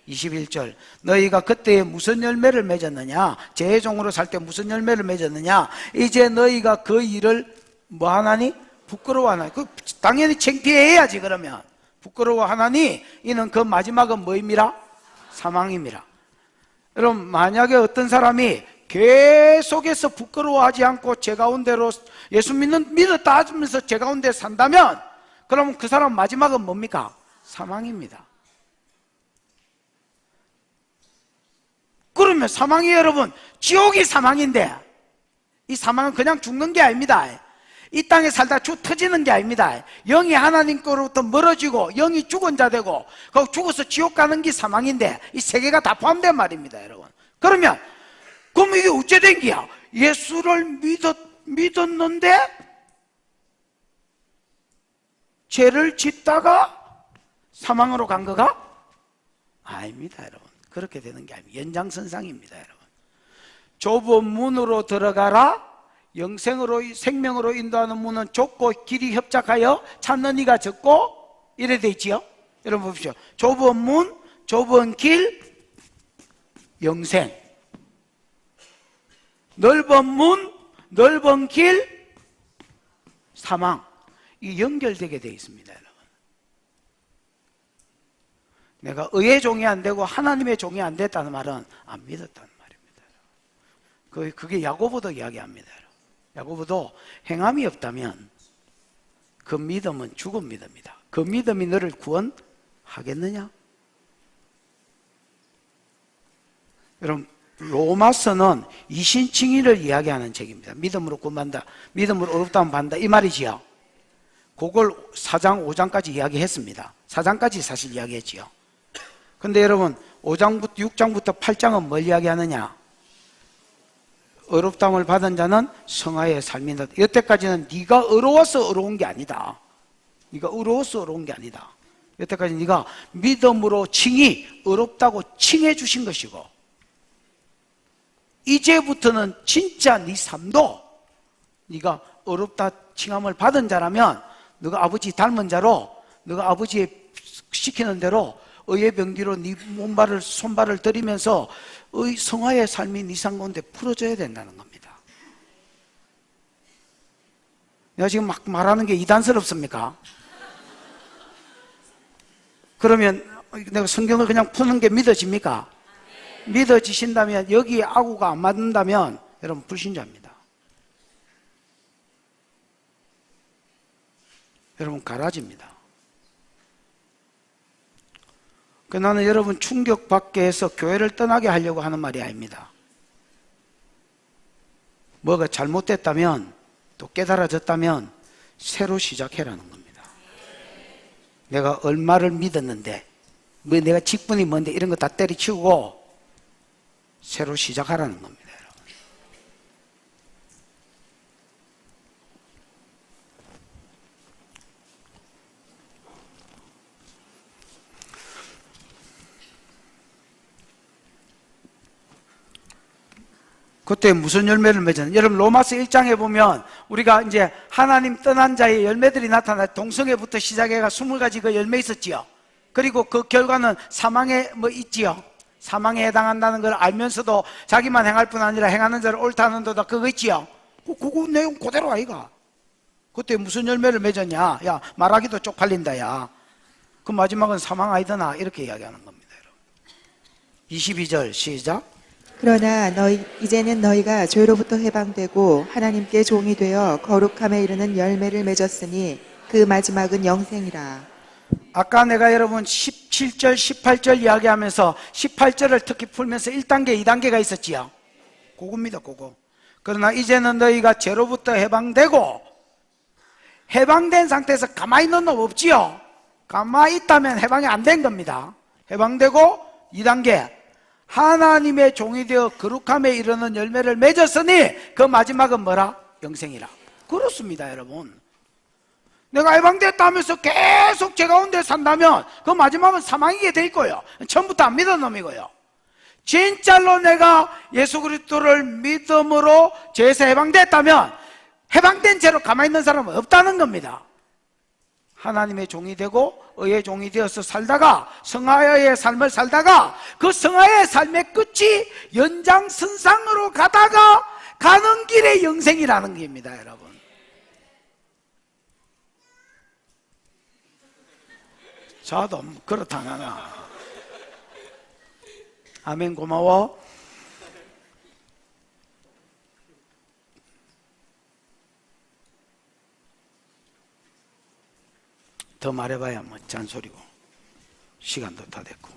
21절. 너희가 그때에 무슨 열매를 맺었느냐? 죄의 종으로 살 때 무슨 열매를 맺었느냐? 이제 너희가 그 일을 뭐 하나니? 부끄러워하나니? 당연히 창피해야지. 그러면 부끄러워하나니 이는 그 마지막은 뭐임이라? 사망임이라. 여러분, 만약에 어떤 사람이 계속해서 부끄러워하지 않고 죄 가운데로 예수 믿었다 하면서 죄 가운데 산다면 그러면 그 사람 마지막은 뭡니까? 사망입니다. 그러면 사망이 여러분, 지옥이 사망인데 이 사망은 그냥 죽는 게 아닙니다. 이 땅에 살다 터지는 게 아닙니다. 영이 하나님께로부터 멀어지고 영이 죽은 자 되고 그 죽어서 지옥 가는 게 사망인데 이 세 개가 다 포함된 말입니다, 여러분. 그러면 이게 어째 된 게야? 예수를 믿었는데 죄를 짓다가 사망으로 간 거가 아닙니다, 여러분. 그렇게 되는 게 아닙니다. 연장선상입니다, 여러분. 좁은 문으로 들어가라. 영생으로, 생명으로 인도하는 문은 좁고 길이 협착하여 찾는 이가 적고 이래 돼 있지요. 여러분 보십시오. 좁은 문, 좁은 길, 영생. 넓은 문, 넓은 길, 사망. 이 연결되게 돼 있습니다, 여러분. 내가 의의 종이 안 되고 하나님의 종이 안 됐다는 말은 안 믿었다는 말입니다. 그게 야고보도 이야기합니다. 야고보도 행함이 없다면 그 믿음은 죽은 믿음이다. 그 믿음이 너를 구원하겠느냐? 여러분, 로마서는 이신칭의를 이야기하는 책입니다. 믿음으로 구원받는다, 믿음으로 어렵다면 받는다, 이 말이지요. 그걸 4장 5장까지 이야기했습니다. 4장까지 사실 이야기했지요. 근데 여러분 5장부터 6장부터 8장은 뭘 이야기하느냐? 의롭다함을 받은 자는 성화의 삶이다. 여태까지는 네가 의로워서 의로운 게 아니다. 네가 의로워서 의로운 게 아니다. 여태까지 네가 믿음으로 칭의, 의롭다고 칭해 주신 것이고 이제부터는 진짜 네 삶도 네가 의롭다 칭함을 받은 자라면 너가 아버지 닮은 자로 너가 아버지의 시키는 대로 의의 병기로 네 몸발을 손발을 들이면서 성화의 삶이 네 삶 가운데 풀어져야 된다는 겁니다. 내가 지금 막 말하는 게 이단스럽습니까? 그러면 내가 성경을 그냥 푸는 게 믿어집니까? 믿어지신다면 여기에 아구가 안 맞는다면 여러분 불신자입니다. 여러분 가라집니다. 그 나는 여러분 충격받게 해서 교회를 떠나게 하려고 하는 말이 아닙니다. 뭐가 잘못됐다면 또 깨달아졌다면 새로 시작해라는 겁니다. 내가 얼마를 믿었는데 뭐 내가 직분이 뭔데 이런 거 다 때려치우고 새로 시작하라는 겁니다. 여러분. 그때 무슨 열매를 맺었나? 여러분 로마서 1장에 보면 우리가 이제 하나님 떠난 자의 열매들이 나타나 동성애부터 시작해가 20가지 그 열매 있었지요. 그리고 그 결과는 사망에 뭐 있지요. 사망에 해당한다는 걸 알면서도 자기만 행할 뿐 아니라 행하는 자를 옳다 하는도다 그거 있지요. 그거 내용 그대로 아이가. 그때 무슨 열매를 맺었냐? 야 말하기도 쪽팔린다 야. 그 마지막은 사망 아이더나 이렇게 이야기하는 겁니다. 여러분. 22절 시작. 그러나 이제는 너희가 죄로부터 해방되고 하나님께 종이 되어 거룩함에 이르는 열매를 맺었으니 그 마지막은 영생이라. 아까 내가 여러분 17절 18절 이야기하면서 18절을 특히 풀면서 1단계 2단계가 있었지요. 그겁니다. 그거. 그러나 이제는 너희가 죄로부터 해방되고 해방된 상태에서 가만히 있는 놈 없지요. 가만히 있다면 해방이 안 된 겁니다. 해방되고 2단계 하나님의 종이 되어 거룩함에 이르는 열매를 맺었으니 그 마지막은 뭐라? 영생이라. 그렇습니다. 여러분. 내가 해방됐다 하면서 계속 죄 가운데 산다면 그 마지막은 사망이게 될 거예요. 처음부터 안 믿은 놈이고요. 진짜로 내가 예수 그리스도를 믿음으로 죄에서 해방됐다면 해방된 채로 가만히 있는 사람은 없다는 겁니다. 하나님의 종이 되고 의의 종이 되어서 살다가 성화의 삶을 살다가 그 성화의 삶의 끝이 연장선상으로 가다가 가는 길에 영생이라는 겁니다. 여러분. 자도 그렇다 나나. 아멘. 고마워. 더 말해봐야 뭐 잔소리고 시간도 다 됐고.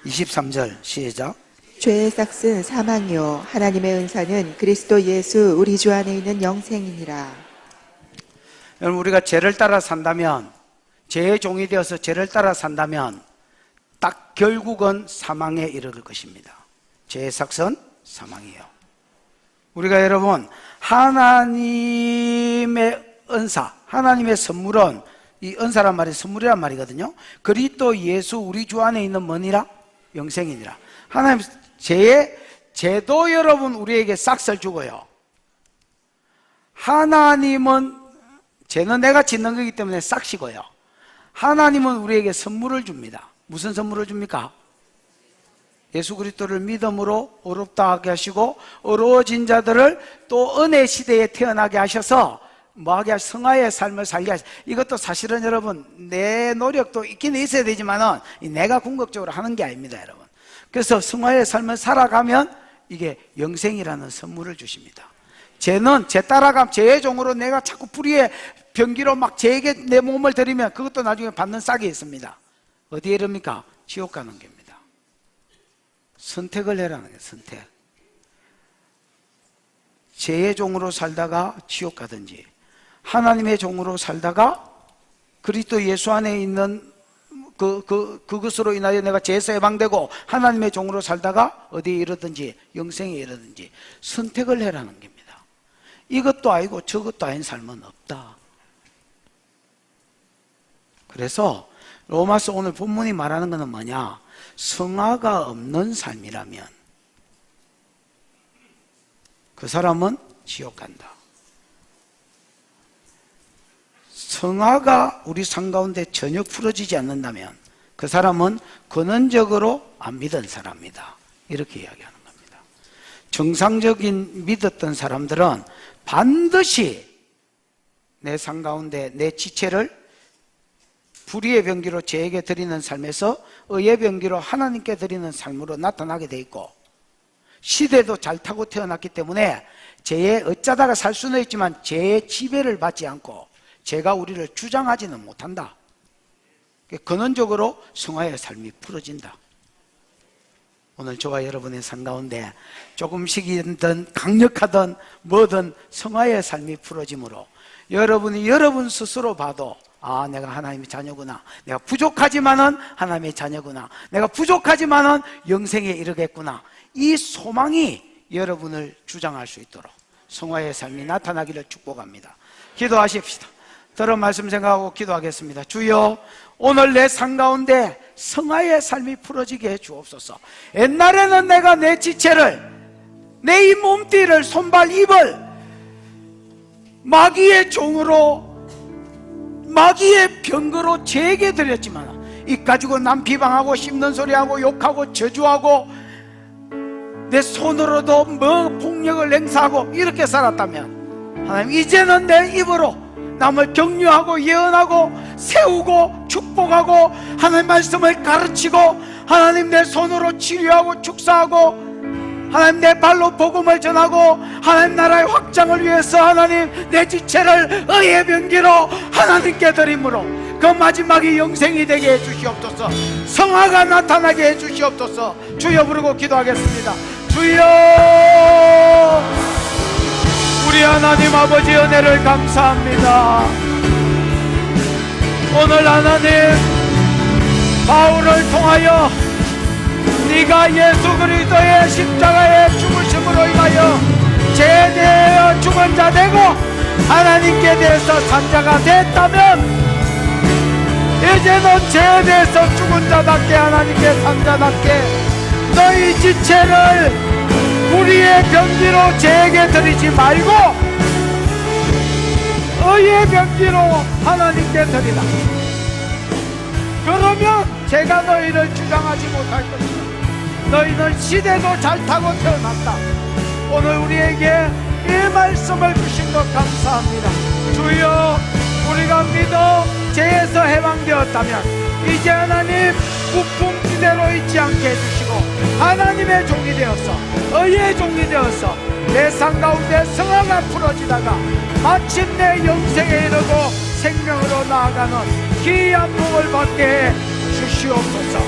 23절 시작. 죄의 싹은 사망이요 하나님의 은사는 그리스도 예수 우리 주 안에 있는 영생이니라. 여러분 우리가 죄를 따라 산다면 죄의 종이 되어서 죄를 따라 산다면 딱 결국은 사망에 이르를 것입니다. 죄의 삭은 사망이에요. 우리가 여러분 하나님의 은사, 하나님의 선물은 이 은사란 말이 선물이란 말이거든요. 그리스도 예수 우리 주 안에 있는 뭐니라? 영생이니라. 하나님 죄도 여러분 우리에게 싹을 주고요. 하나님은 죄는 내가 짓는 거기 때문에 싹이고요. 하나님은 우리에게 선물을 줍니다. 무슨 선물을 줍니까? 예수 그리스도를 믿음으로 어렵다 하게 하시고 어려워진 자들을 또 은혜 시대에 태어나게 하셔서 뭐하게 하시 성화의 삶을 살게 하시. 이것도 사실은 여러분 내 노력도 있긴 있어야 되지만은 내가 궁극적으로 하는 게 아닙니다. 여러분. 그래서 성화의 삶을 살아가면 이게 영생이라는 선물을 주십니다. 죄는 죄 따라가면 죄의 종으로 내가 자꾸 불의의 병기로 막 죄에게 내 몸을 들이면 그것도 나중에 받는 싹이 있습니다. 어디에 이릅니까? 지옥 가는 겁니다. 선택을 해라는 거예요. 선택. 죄의 종으로 살다가 지옥 가든지 하나님의 종으로 살다가 그리스도 예수 안에 있는 그것으로 인하여 내가 죄에서 해방되고 하나님의 종으로 살다가 어디에 이르든지 영생에 이르든지 선택을 해라는 겁니다. 이것도 아니고 저것도 아닌 삶은 없다. 그래서 로마서 오늘 본문이 말하는 것은 뭐냐? 성화가 없는 삶이라면 그 사람은 지옥 간다. 성화가 우리 삶 가운데 전혀 풀어지지 않는다면 그 사람은 근원적으로 안 믿은 사람이다. 이렇게 이야기하는 겁니다. 정상적인 믿었던 사람들은 반드시 내 삶 가운데 내 지체를 불의의 병기로 죄에게 드리는 삶에서 의의 병기로 하나님께 드리는 삶으로 나타나게 돼 있고 시대도 잘 타고 태어났기 때문에 죄에 어쩌다가 살 수는 있지만 죄의 지배를 받지 않고 죄가 우리를 주장하지는 못한다. 근원적으로 성화의 삶이 풀어진다. 오늘 저와 여러분의 삶 가운데 조금씩이든 강력하든 뭐든 성화의 삶이 풀어짐으로 여러분이 여러분 스스로 봐도 아, 내가 하나님의 자녀구나. 내가 부족하지만은 하나님의 자녀구나. 내가 부족하지만은 영생에 이르겠구나. 이 소망이 여러분을 주장할 수 있도록 성화의 삶이 나타나기를 축복합니다. 기도하십시다. 들은 말씀 생각하고 기도하겠습니다. 주여, 오늘 내 삶 가운데 성화의 삶이 풀어지게 해 주옵소서. 옛날에는 내가 내 지체를, 내 이 몸띠를, 손발, 입을 마귀의 종으로, 마귀의 병거로 제게 드렸지만 이 가지고 남 비방하고 씹는 소리하고 욕하고 저주하고 내 손으로도 뭐 폭력을 행사하고 이렇게 살았다면 하나님, 이제는 내 입으로 남을 격려하고 예언하고 세우고 축복하고 하나님 말씀을 가르치고 하나님 내 손으로 치료하고 축사하고 하나님 내 발로 복음을 전하고 하나님 나라의 확장을 위해서 하나님 내 지체를 의의 병기로 하나님께 드림으로 그 마지막이 영생이 되게 해주시옵소서. 성화가 나타나게 해주시옵소서. 주여 부르고 기도하겠습니다. 주여, 우리 하나님 아버지 은혜를 감사합니다. 오늘 하나님 바울을 통하여 네가 예수 그리스도의 십자가의 죽으심으로 인하여 제대하여 죽은 자 되고 하나님께 대해서 산 자가 됐다면 이제는 제대해서 죽은 자답게 하나님께 산 자답게 너희 지체를 우리의 병기로 제게 드리지 말고 의의 병기로 하나님께 드리라. 그러면 제가 너희를 주장하지 못할 것이다. 너희는 시대도 잘 타고 태어났다. 오늘 우리에게 이 말씀을 주신 것 감사합니다. 주여, 우리가 믿어 죄에서 해방되었다면 이제 하나님 무풍지대로 있지 않게 해주시고 하나님의 종이 되어서 의의 종이 되어서 내 삶 가운데 성화가 풀어지다가 마침내 영생에 이르고 생명으로 나아가는 귀한 복을 받게 해 주시옵소서.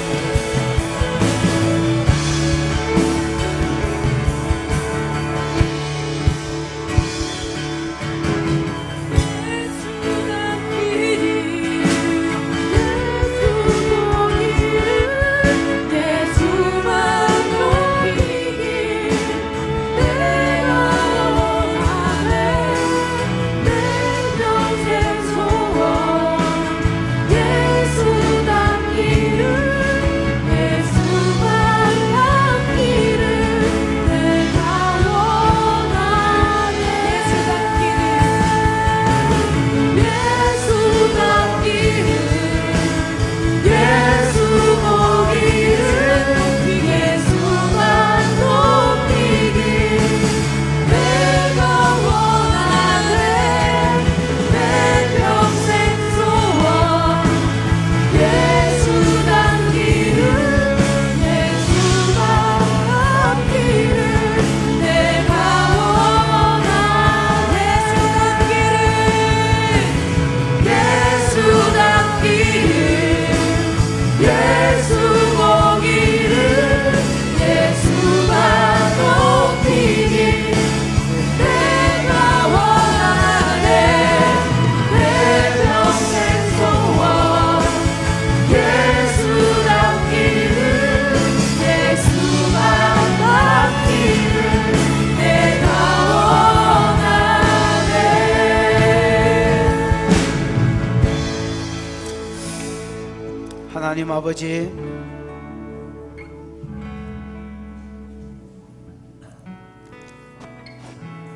하나님 아버지,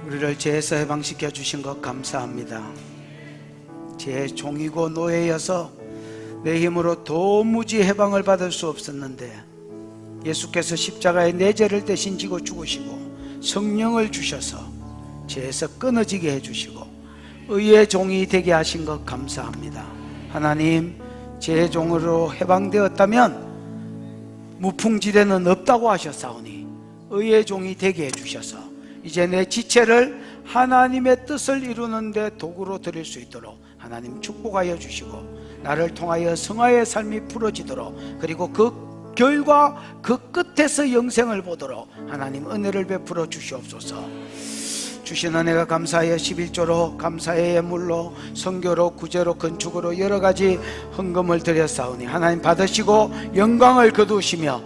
우리를 죄에서 해방시켜 주신 것 감사합니다. 죄의 종이고 노예여서 내 힘으로 도무지 해방을 받을 수 없었는데 예수께서 십자가에 내 죄를 대신 지고 죽으시고 성령을 주셔서 죄에서 끊어지게 해주시고 의의 종이 되게 하신 것 감사합니다. 하나님, 죄의 종으로 해방되었다면 무풍지대는 없다고 하셨사오니 의의 종이 되게 해주셔서 이제 내 지체를 하나님의 뜻을 이루는 데 도구로 드릴 수 있도록 하나님 축복하여 주시고 나를 통하여 성화의 삶이 풀어지도록, 그리고 그 결과 그 끝에서 영생을 보도록 하나님 은혜를 베풀어 주시옵소서. 주신 은혜가 감사하여 11조로 감사의 예물로 선교로 구제로 건축으로 여러 가지 헌금을 드렸사오니 하나님 받으시고 영광을 거두시며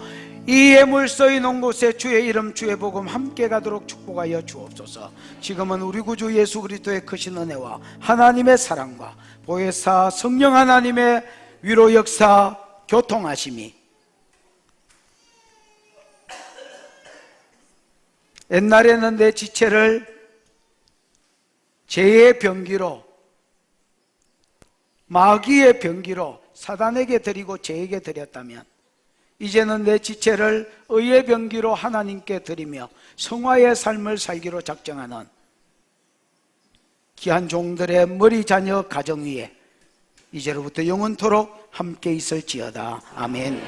이 예물 써있는 곳에 주의 이름 주의 복음 함께 가도록 축복하여 주옵소서. 지금은 우리 구주 예수 그리스도의 크신 은혜와 하나님의 사랑과 보혜사 성령 하나님의 위로 역사 교통하심이 옛날에는 내 지체를 죄의 병기로, 마귀의 병기로 사단에게 드리고 죄에게 드렸다면 이제는 내 지체를 의의 병기로 하나님께 드리며 성화의 삶을 살기로 작정하는 귀한 종들의 머리 자녀 가정 위에 이제로부터 영원토록 함께 있을지어다. 아멘.